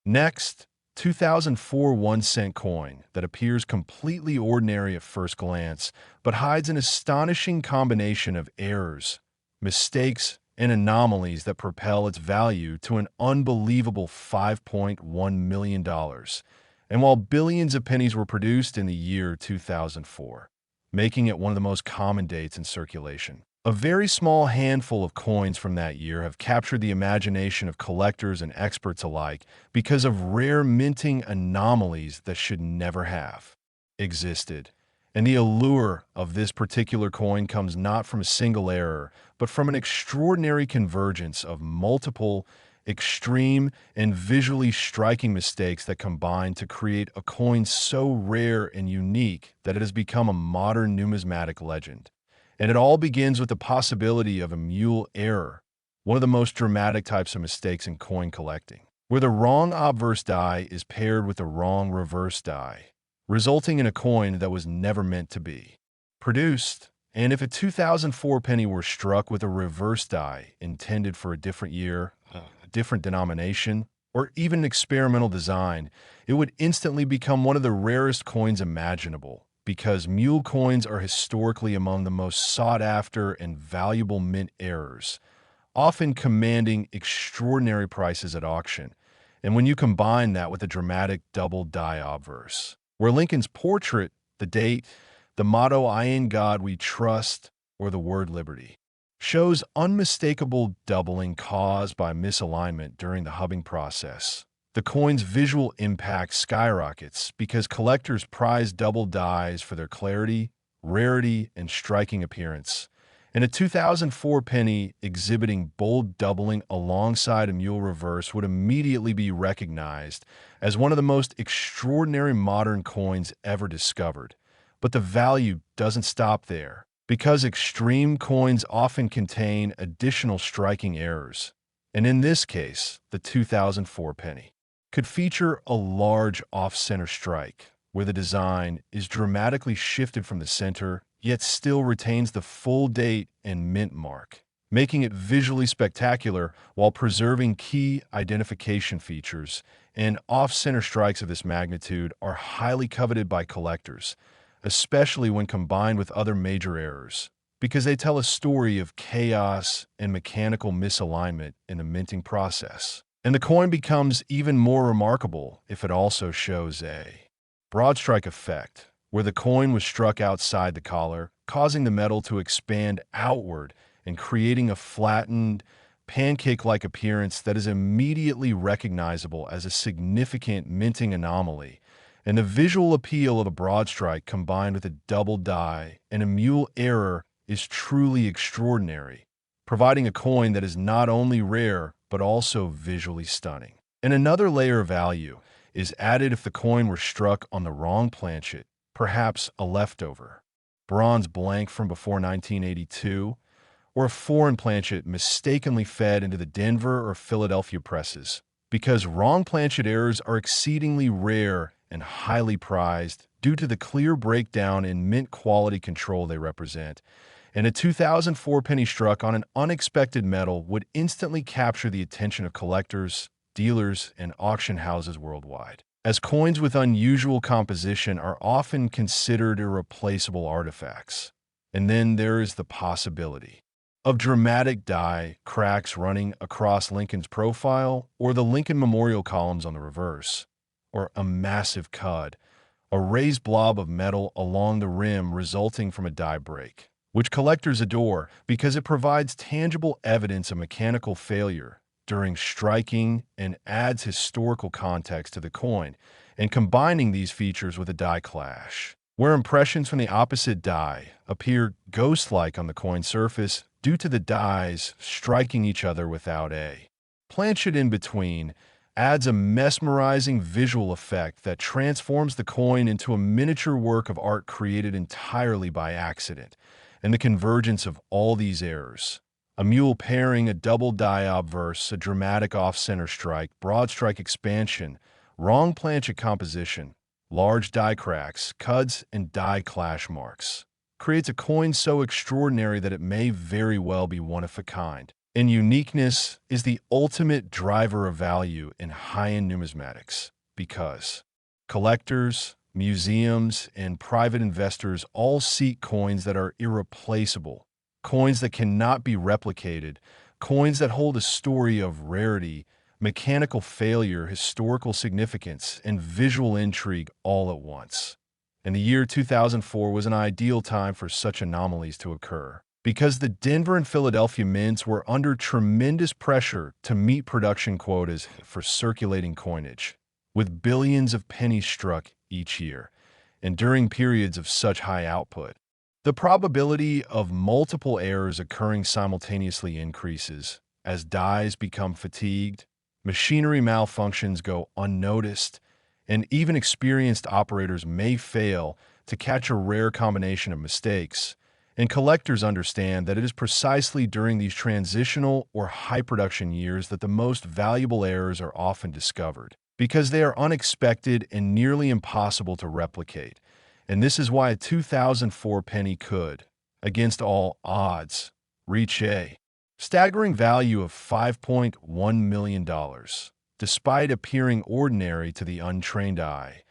Next, 2004 1-cent coin that appears completely ordinary at first glance, but hides an astonishing combination of errors, mistakes, and anomalies that propel its value to an unbelievable $5.1 million. And while billions of pennies were produced in the year 2004, making it one of the most common dates in circulation. A very small handful of coins from that year have captured the imagination of collectors and experts alike because of rare minting anomalies that should never have existed. And the allure of this particular coin comes not from a single error, but from an extraordinary convergence of multiple, extreme, and visually striking mistakes that combine to create a coin so rare and unique that it has become a modern numismatic legend. And it all begins with the possibility of a mule error, one of the most dramatic types of mistakes in coin collecting, where the wrong obverse die is paired with the wrong reverse die, resulting in a coin that was never meant to be produced. And if a 2004 penny were struck with a reverse die intended for a different year, a different denomination, or even an experimental design, it would instantly become one of the rarest coins imaginable, because mule coins are historically among the most sought-after and valuable mint errors, often commanding extraordinary prices at auction. And when you combine that with a dramatic double die obverse, where Lincoln's portrait, the date, the motto "I in God we trust," or the word liberty, shows unmistakable doubling caused by misalignment during the hubbing process, the coin's visual impact skyrockets because collectors prize double dies for their clarity, rarity, and striking appearance. And a 2004 penny exhibiting bold doubling alongside a mule reverse would immediately be recognized as one of the most extraordinary modern coins ever discovered. But the value doesn't stop there, because extreme coins often contain additional striking errors. And in this case, the 2004 penny could feature a large off-center strike, where the design is dramatically shifted from the center, yet still retains the full date and mint mark, making it visually spectacular while preserving key identification features. And off-center strikes of this magnitude are highly coveted by collectors, especially when combined with other major errors, because they tell a story of chaos and mechanical misalignment in the minting process. And the coin becomes even more remarkable if it also shows a broad strike effect, where the coin was struck outside the collar, causing the metal to expand outward and creating a flattened, pancake-like appearance that is immediately recognizable as a significant minting anomaly. And the visual appeal of a broad strike combined with a double die and a mule error is truly extraordinary, providing a coin that is not only rare, but also visually stunning. And another layer of value is added if the coin were struck on the wrong planchet, perhaps a leftover bronze blank from before 1982, or a foreign planchet mistakenly fed into the Denver or Philadelphia presses, because wrong planchet errors are exceedingly rare and highly prized due to the clear breakdown in mint quality control they represent. And a 2004 penny struck on an unexpected metal would instantly capture the attention of collectors, dealers, and auction houses worldwide, as coins with unusual composition are often considered irreplaceable artifacts. And then there is the possibility of dramatic die cracks running across Lincoln's profile or the Lincoln Memorial columns on the reverse, or a massive cud, a raised blob of metal along the rim resulting from a die break, which collectors adore because it provides tangible evidence of mechanical failure during striking and adds historical context to the coin. And combining these features with a die clash, where impressions from the opposite die appear ghost-like on the coin surface due to the dies striking each other without a planchet in between, adds a mesmerizing visual effect that transforms the coin into a miniature work of art created entirely by accident. And the convergence of all these errors, a mule pairing, a double die obverse, a dramatic off-center strike, broad strike expansion, wrong planchet composition, large die cracks, cuds, and die clash marks, creates a coin so extraordinary that it may very well be one of a kind. And uniqueness is the ultimate driver of value in high-end numismatics, because collectors, museums, and private investors all seek coins that are irreplaceable, coins that cannot be replicated, coins that hold a story of rarity, mechanical failure, historical significance, and visual intrigue all at once. And the year 2004 was an ideal time for such anomalies to occur, because the Denver and Philadelphia mints were under tremendous pressure to meet production quotas for circulating coinage, with billions of pennies struck each year, and during periods of such high output. The probability of multiple errors occurring simultaneously increases as dies become fatigued, machinery malfunctions go unnoticed, and even experienced operators may fail to catch a rare combination of mistakes. And collectors understand that it is precisely during these transitional or high production years that the most valuable errors are often discovered, because they are unexpected and nearly impossible to replicate. And this is why a 2004 penny could, against all odds, reach a staggering value of $5.1 million, despite appearing ordinary to the untrained eye.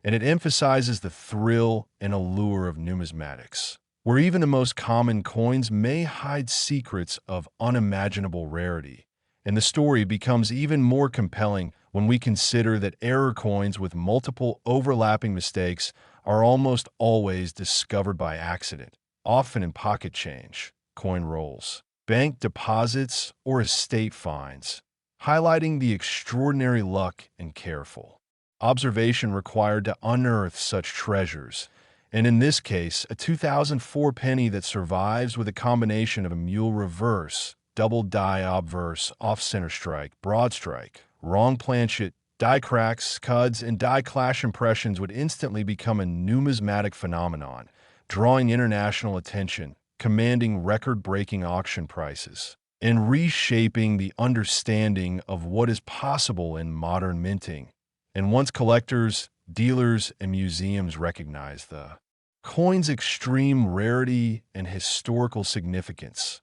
And it emphasizes the thrill and allure of numismatics, where even the most common coins may hide secrets of unimaginable rarity. And the story becomes even more compelling when we consider that error coins with multiple overlapping mistakes are almost always discovered by accident, often in pocket change, coin rolls, bank deposits, or estate fines, highlighting the extraordinary luck and careful observation required to unearth such treasures. And in this case, a 2004 penny that survives with a combination of a mule reverse, double die obverse, off-center strike, broad strike, wrong planchet, die cracks, scuds, and die clash impressions would instantly become a numismatic phenomenon, drawing international attention, commanding record-breaking auction prices, and reshaping the understanding of what is possible in modern minting. And once collectors, dealers, and museums recognize the coin's extreme rarity and historical significance,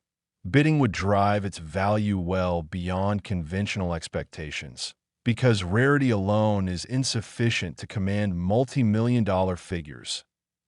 bidding would drive its value well beyond conventional expectations, because rarity alone is insufficient to command multi-million-dollar figures.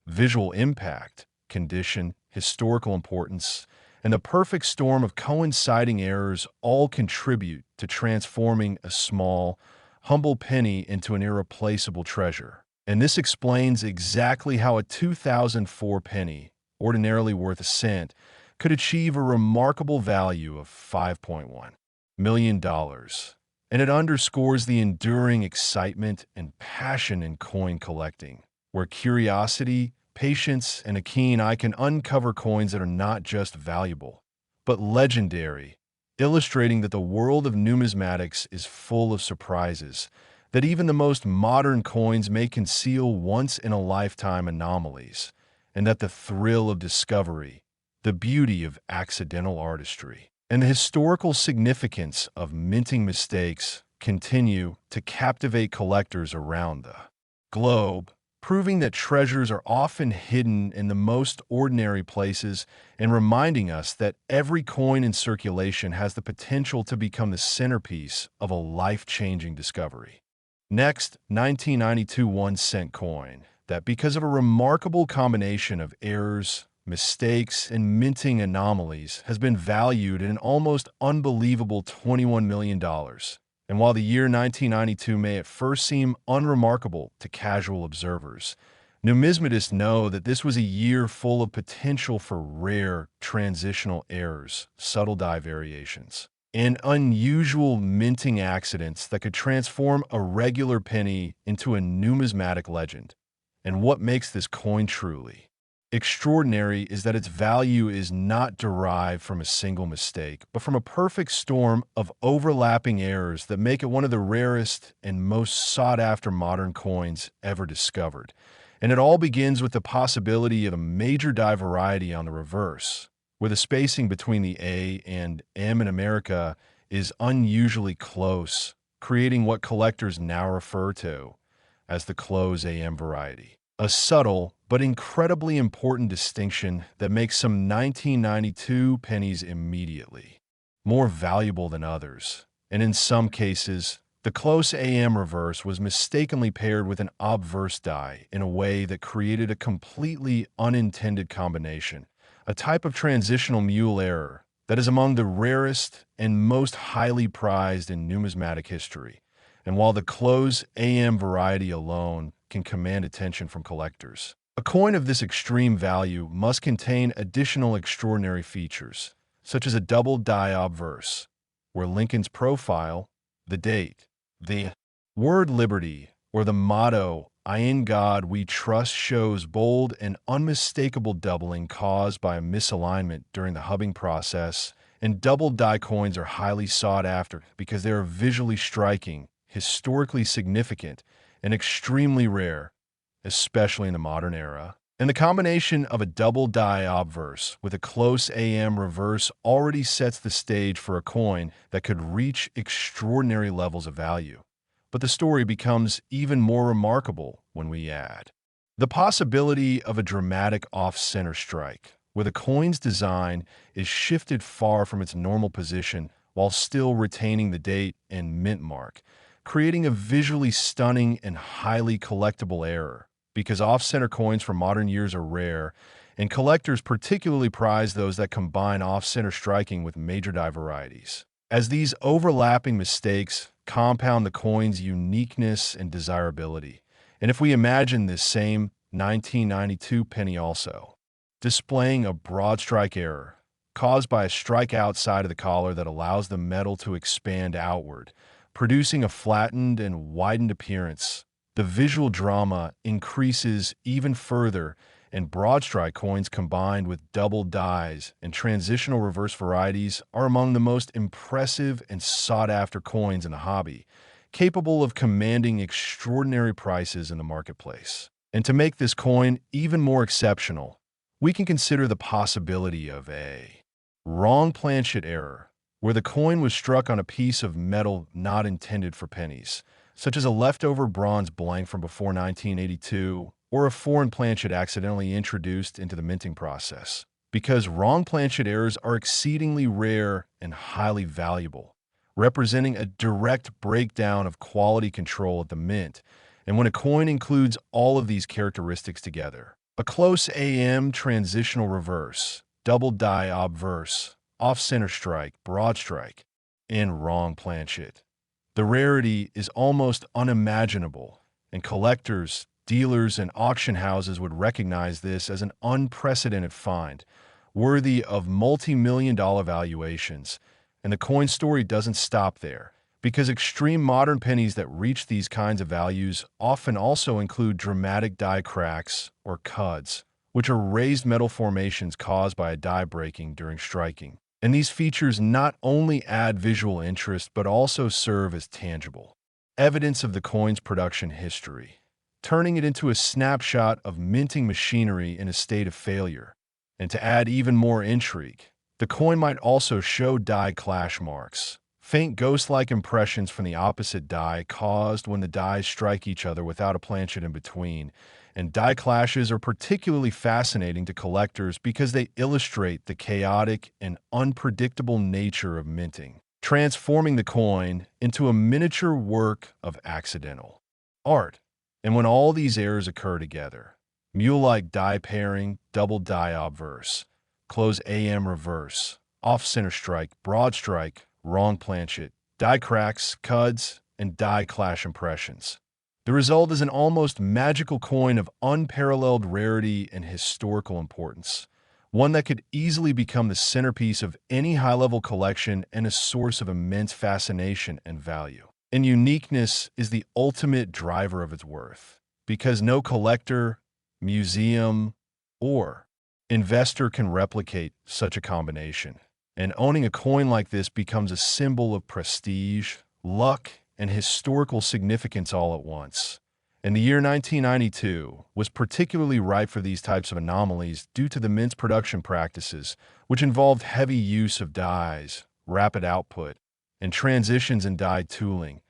Visual impact, condition, historical importance, and the perfect storm of coinciding errors all contribute to transforming a small, humble penny into an irreplaceable treasure. And this explains exactly how a 2004 penny, ordinarily worth a cent, could achieve a remarkable value of $5.1 million. And it underscores the enduring excitement and passion in coin collecting, where curiosity, patience, and a keen eye can uncover coins that are not just valuable, but legendary, illustrating that the world of numismatics is full of surprises, that even the most modern coins may conceal once-in-a-lifetime anomalies, and that the thrill of discovery, the beauty of accidental artistry, and the historical significance of minting mistakes continue to captivate collectors around the globe, proving that treasures are often hidden in the most ordinary places and reminding us that every coin in circulation has the potential to become the centerpiece of a life-changing discovery. Next, 1992 1-cent coin that, because of a remarkable combination of errors, mistakes, and minting anomalies, has been valued at an almost unbelievable $21 million. And while the year 1992 may at first seem unremarkable to casual observers, numismatists know that this was a year full of potential for rare transitional errors, subtle die variations, and unusual minting accidents that could transform a regular penny into a numismatic legend. And what makes this coin truly extraordinary is that its value is not derived from a single mistake, but from a perfect storm of overlapping errors that make it one of the rarest and most sought-after modern coins ever discovered. And it all begins with the possibility of a major die variety on the reverse, where the spacing between the A and M in America is unusually close, creating what collectors now refer to as the close AM variety. A subtle but incredibly important distinction that makes some 1992 pennies immediately more valuable than others. And in some cases, the close AM reverse was mistakenly paired with an obverse die in a way that created a completely unintended combination, a type of transitional mule error that is among the rarest and most highly prized in numismatic history. and while the close AM variety alone can command attention from collectors. A coin of this extreme value must contain additional extraordinary features, such as a double die obverse, where Lincoln's profile, the date, the word liberty, or the motto, "In God We Trust," shows bold and unmistakable doubling caused by a misalignment during the hubbing process, and double die coins are highly sought after because they are visually striking, historically significant, and extremely rare, especially in the modern era. And the combination of a double die obverse with a close AM reverse already sets the stage for a coin that could reach extraordinary levels of value. But the story becomes even more remarkable when we add the possibility of a dramatic off-center strike, where the coin's design is shifted far from its normal position while still retaining the date and mint mark, creating a visually stunning and highly collectible error. Because off-center coins from modern years are rare, and collectors particularly prize those that combine off-center striking with major die varieties, as these overlapping mistakes compound the coin's uniqueness and desirability. And if we imagine this same 1992 penny also displaying a broad strike error caused by a strike outside of the collar that allows the metal to expand outward, producing a flattened and widened appearance, the visual drama increases even further, and broad strike coins combined with double dies and transitional reverse varieties are among the most impressive and sought-after coins in the hobby, capable of commanding extraordinary prices in the marketplace. And to make this coin even more exceptional, we can consider the possibility of a wrong planchet error, where the coin was struck on a piece of metal not intended for pennies, such as a leftover bronze blank from before 1982, or a foreign planchet accidentally introduced into the minting process. Because wrong planchet errors are exceedingly rare and highly valuable, representing a direct breakdown of quality control at the mint, and when a coin includes all of these characteristics together, a close AM transitional reverse, double die obverse, off-center strike, broad strike, and wrong planchet, the rarity is almost unimaginable, and collectors, dealers, and auction houses would recognize this as an unprecedented find, worthy of multi-million-dollar valuations. And the coin story doesn't stop there, because extreme modern pennies that reach these kinds of values often also include dramatic die cracks, or cuds, which are raised metal formations caused by a die breaking during striking. And these features not only add visual interest but also serve as tangible evidence of the coin's production history, turning it into a snapshot of minting machinery in a state of failure. And to add even more intrigue, the coin might also show die clash marks, faint ghost-like impressions from the opposite die caused when the dies strike each other without a planchet in between. And die clashes are particularly fascinating to collectors because they illustrate the chaotic and unpredictable nature of minting, transforming the coin into a miniature work of accidental art. And when all these errors occur together, mule-like die pairing, double die obverse, close AM reverse, off-center strike, broad strike, wrong planchet, die cracks, cuds, and die clash impressions, the result is an almost magical coin of unparalleled rarity and historical importance, one that could easily become the centerpiece of any high-level collection and a source of immense fascination and value. And uniqueness is the ultimate driver of its worth, because no collector, museum, or investor can replicate such a combination. And owning a coin like this becomes a symbol of prestige, luck, and historical significance all at once. And the year 1992 was particularly ripe for these types of anomalies due to the mint's production practices, which involved heavy use of dies, rapid output, and transitions in die tooling,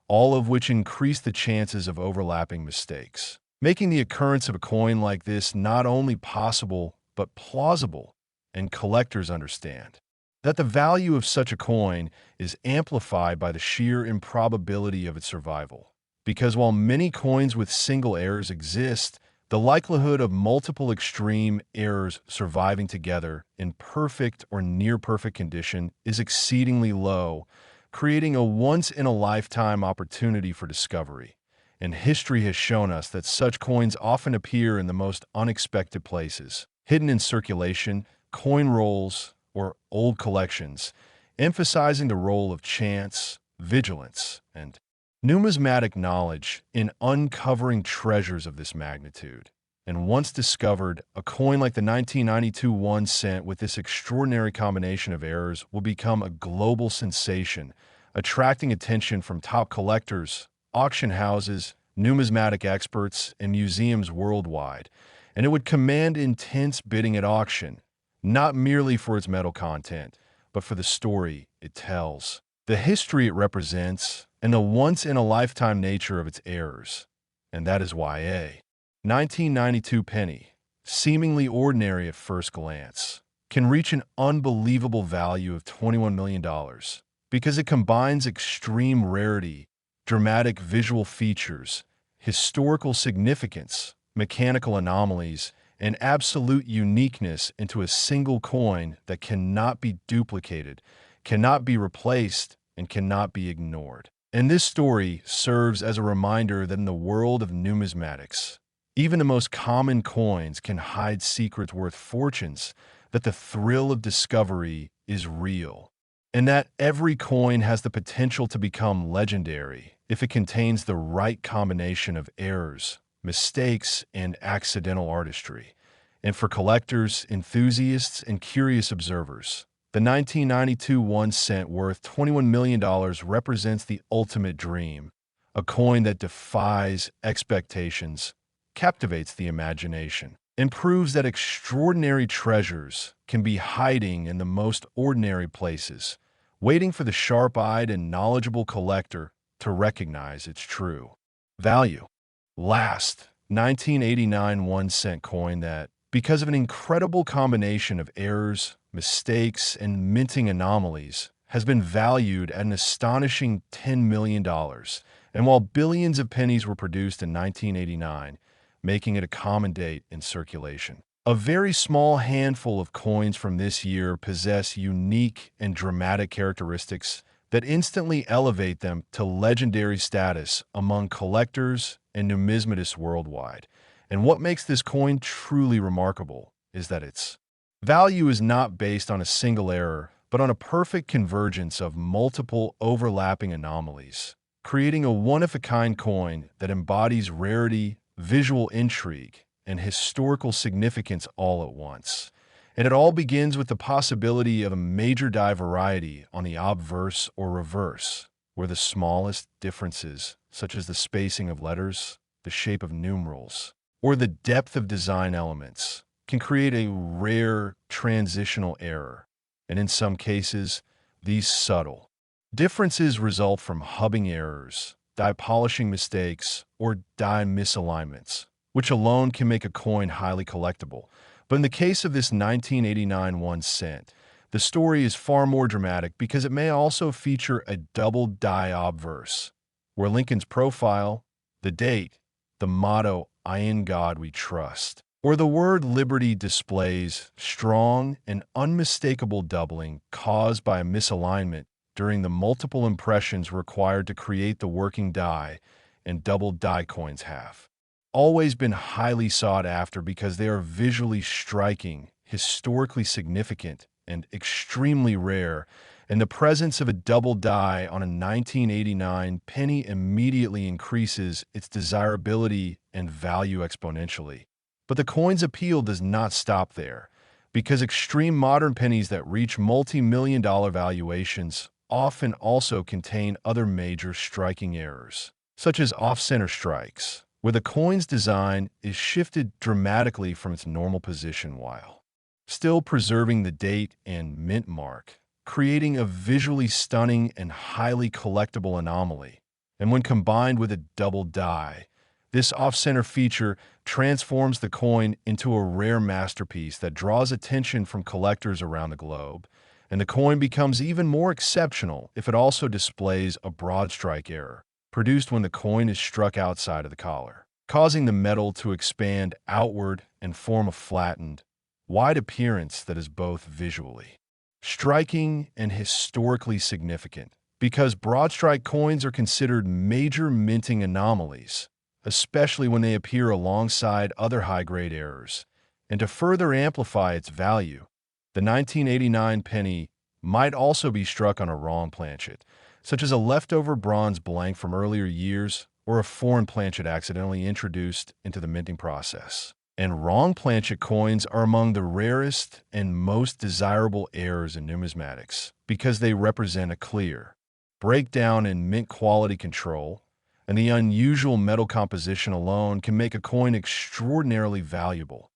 all of which increased the chances of overlapping mistakes, making the occurrence of a coin like this not only possible but plausible. And collectors understand that the value of such a coin is amplified by the sheer improbability of its survival. Because while many coins with single errors exist, the likelihood of multiple extreme errors surviving together in perfect or near-perfect condition is exceedingly low, creating a once-in-a-lifetime opportunity for discovery. And history has shown us that such coins often appear in the most unexpected places, hidden in circulation, coin rolls, or old collections, emphasizing the role of chance, vigilance, and numismatic knowledge in uncovering treasures of this magnitude. And once discovered, a coin like the 1992 1 cent with this extraordinary combination of errors will become a global sensation, attracting attention from top collectors, auction houses, numismatic experts, and museums worldwide. And it would command intense bidding at auction, not merely for its metal content, but for the story it tells, the history it represents, and the once-in-a-lifetime nature of its errors. And that is why a 1992 penny, seemingly ordinary at first glance, can reach an unbelievable value of $21 million because it combines extreme rarity, dramatic visual features, historical significance, mechanical anomalies, and absolute uniqueness into a single coin that cannot be duplicated, cannot be replaced, and cannot be ignored. And this story serves as a reminder that in the world of numismatics, even the most common coins can hide secrets worth fortunes, that the thrill of discovery is real, and that every coin has the potential to become legendary if it contains the right combination of errors, mistakes, and accidental artistry. And for collectors, enthusiasts, and curious observers, the 1992 1 cent worth $21 million represents the ultimate dream, a coin that defies expectations, captivates the imagination, and proves that extraordinary treasures can be hiding in the most ordinary places, waiting for the sharp-eyed and knowledgeable collector to recognize its true value. Last, 1989 1 cent coin that, because of an incredible combination of errors, mistakes, and minting anomalies, has been valued at an astonishing $10 million. And while billions of pennies were produced in 1989, making it a common date in circulation, a very small handful of coins from this year possess unique and dramatic characteristics that instantly elevate them to legendary status among collectors and numismatists worldwide. And what makes this coin truly remarkable is that its value is not based on a single error, but on a perfect convergence of multiple overlapping anomalies, creating a one-of-a-kind coin that embodies rarity, visual intrigue, and historical significance all at once. And it all begins with the possibility of a major die variety on the obverse or reverse, where the smallest differences, such as the spacing of letters, the shape of numerals, or the depth of design elements, can create a rare transitional error. And in some cases, these subtle differences result from hubbing errors, die polishing mistakes, or die misalignments, which alone can make a coin highly collectible. But in the case of this 1989 1 cent, the story is far more dramatic because it may also feature a double die obverse, where Lincoln's profile, the date, the motto, "I in God we trust," or the word liberty displays strong and unmistakable doubling caused by a misalignment during the multiple impressions required to create the working die and double die coins have always been highly sought after because they are visually striking, historically significant, and extremely rare, and the presence of a double die on a 1989 penny immediately increases its desirability and value exponentially. But the coin's appeal does not stop there, because extreme modern pennies that reach multi-million-dollar valuations often also contain other major striking errors, such as off-center strikes, where the coin's design is shifted dramatically from its normal position while still preserving the date and mint mark, creating a visually stunning and highly collectible anomaly. And when combined with a double die, this off-center feature transforms the coin into a rare masterpiece that draws attention from collectors around the globe. And the coin becomes even more exceptional if it also displays a broad strike error, produced when the coin is struck outside of the collar, causing the metal to expand outward and form a flattened, wide appearance that is both visually striking and historically significant, because broad strike coins are considered major minting anomalies, especially when they appear alongside other high-grade errors. And to further amplify its value, the 1989 penny might also be struck on a wrong planchet, such as a leftover bronze blank from earlier years or a foreign planchet accidentally introduced into the minting process. And wrong planchet coins are among the rarest and most desirable errors in numismatics because they represent a clear breakdown in mint quality control, and the unusual metal composition alone can make a coin extraordinarily valuable,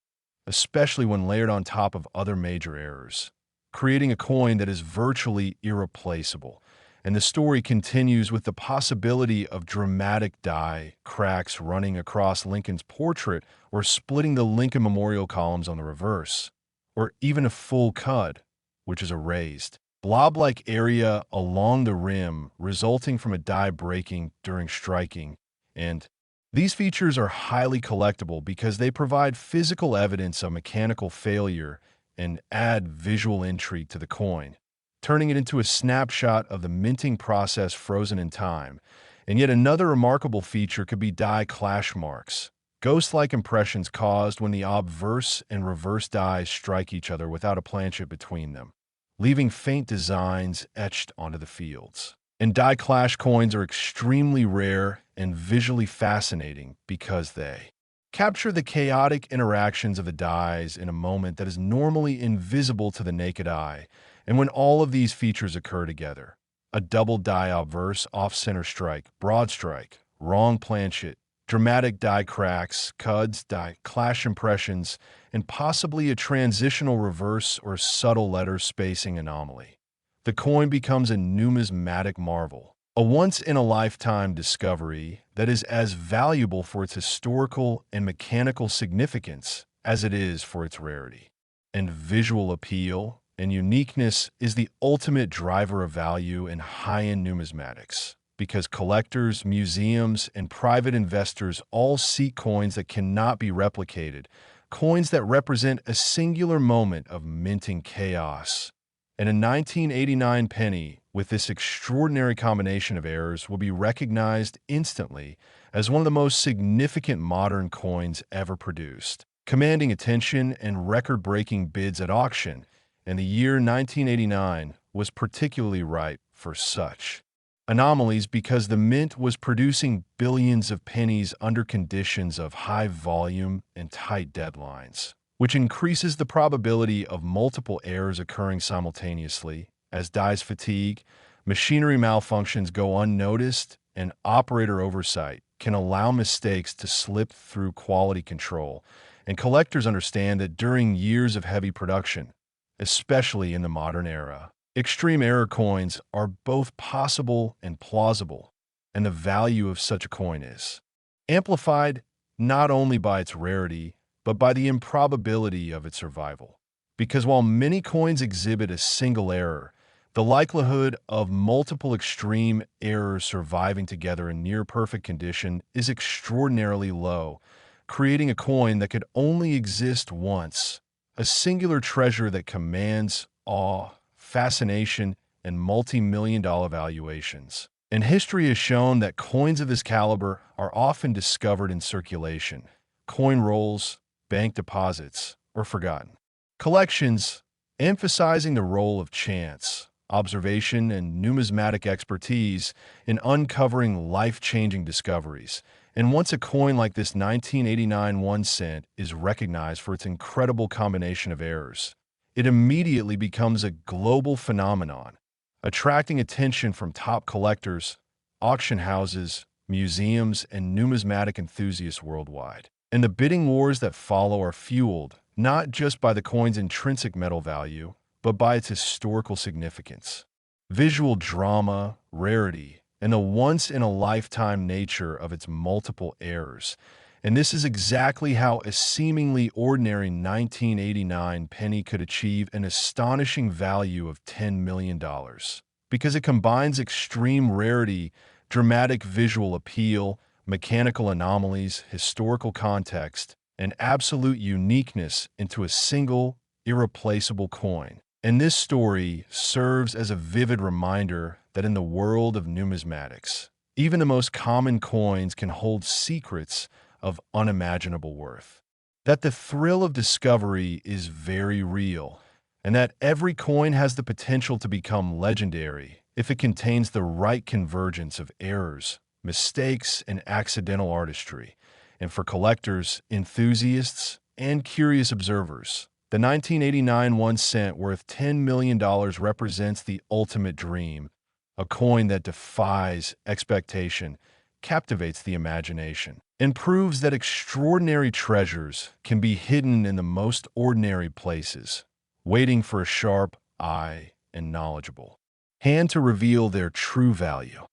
especially when layered on top of other major errors, creating a coin that is virtually irreplaceable. And the story continues with the possibility of dramatic die cracks running across Lincoln's portrait or splitting the Lincoln Memorial columns on the reverse, or even a full cud, which is a raised, blob-like area along the rim resulting from a die breaking during striking. And these features are highly collectible because they provide physical evidence of mechanical failure and add visual intrigue to the coin, turning it into a snapshot of the minting process frozen in time. And yet another remarkable feature could be die clash marks, ghost-like impressions caused when the obverse and reverse dies strike each other without a planchet between them, leaving faint designs etched onto the fields. And die clash coins are extremely rare and visually fascinating because they capture the chaotic interactions of the dies in a moment that is normally invisible to the naked eye. And when all of these features occur together, a double die obverse, off-center strike, broad strike, wrong planchet, dramatic die cracks, cuds, die clash impressions, and possibly a transitional reverse or subtle letter spacing anomaly, the coin becomes a numismatic marvel, a once-in-a-lifetime discovery that is as valuable for its historical and mechanical significance as it is for its rarity. And visual appeal and uniqueness is the ultimate driver of value in high-end numismatics, because collectors, museums, and private investors all seek coins that cannot be replicated, coins that represent a singular moment of minting chaos. And a 1989 penny with this extraordinary combination of errors will be recognized instantly as one of the most significant modern coins ever produced, commanding attention and record-breaking bids at auction. And the year 1989 was particularly ripe for such anomalies because the mint was producing billions of pennies under conditions of high volume and tight deadlines, which increases the probability of multiple errors occurring simultaneously as dies fatigue, machinery malfunctions go unnoticed, and operator oversight can allow mistakes to slip through quality control. And collectors understand that during years of heavy production, especially in the modern era, extreme error coins are both possible and plausible, and the value of such a coin is amplified not only by its rarity, but by the improbability of its survival. Because while many coins exhibit a single error, the likelihood of multiple extreme errors surviving together in near-perfect condition is extraordinarily low, creating a coin that could only exist once, a singular treasure that commands awe, fascination, and multi-million-dollar valuations. And history has shown that coins of this caliber are often discovered in circulation, coin rolls, bank deposits, or forgotten collections, emphasizing the role of chance, observation, and numismatic expertise in uncovering life-changing discoveries. And once a coin like this 1989 1 cent is recognized for its incredible combination of errors, it immediately becomes a global phenomenon, attracting attention from top collectors, auction houses, museums, and numismatic enthusiasts worldwide. And the bidding wars that follow are fueled not just by the coin's intrinsic metal value, but by its historical significance, visual drama, rarity, and the once-in-a-lifetime nature of its multiple errors. And this is exactly how a seemingly ordinary 1989 penny could achieve an astonishing value of $10 million, because it combines extreme rarity, dramatic visual appeal, mechanical anomalies, historical context, and absolute uniqueness into a single, irreplaceable coin. And this story serves as a vivid reminder that that in the world of numismatics, even the most common coins can hold secrets of unimaginable worth. That the thrill of discovery is very real, and that every coin has the potential to become legendary if it contains the right convergence of errors, mistakes, and accidental artistry. And for collectors, enthusiasts, and curious observers, the 1989 1 cent worth $10 million represents the ultimate dream, a coin that defies expectation, captivates the imagination, and proves that extraordinary treasures can be hidden in the most ordinary places, waiting for a sharp eye and knowledgeable hand to reveal their true value.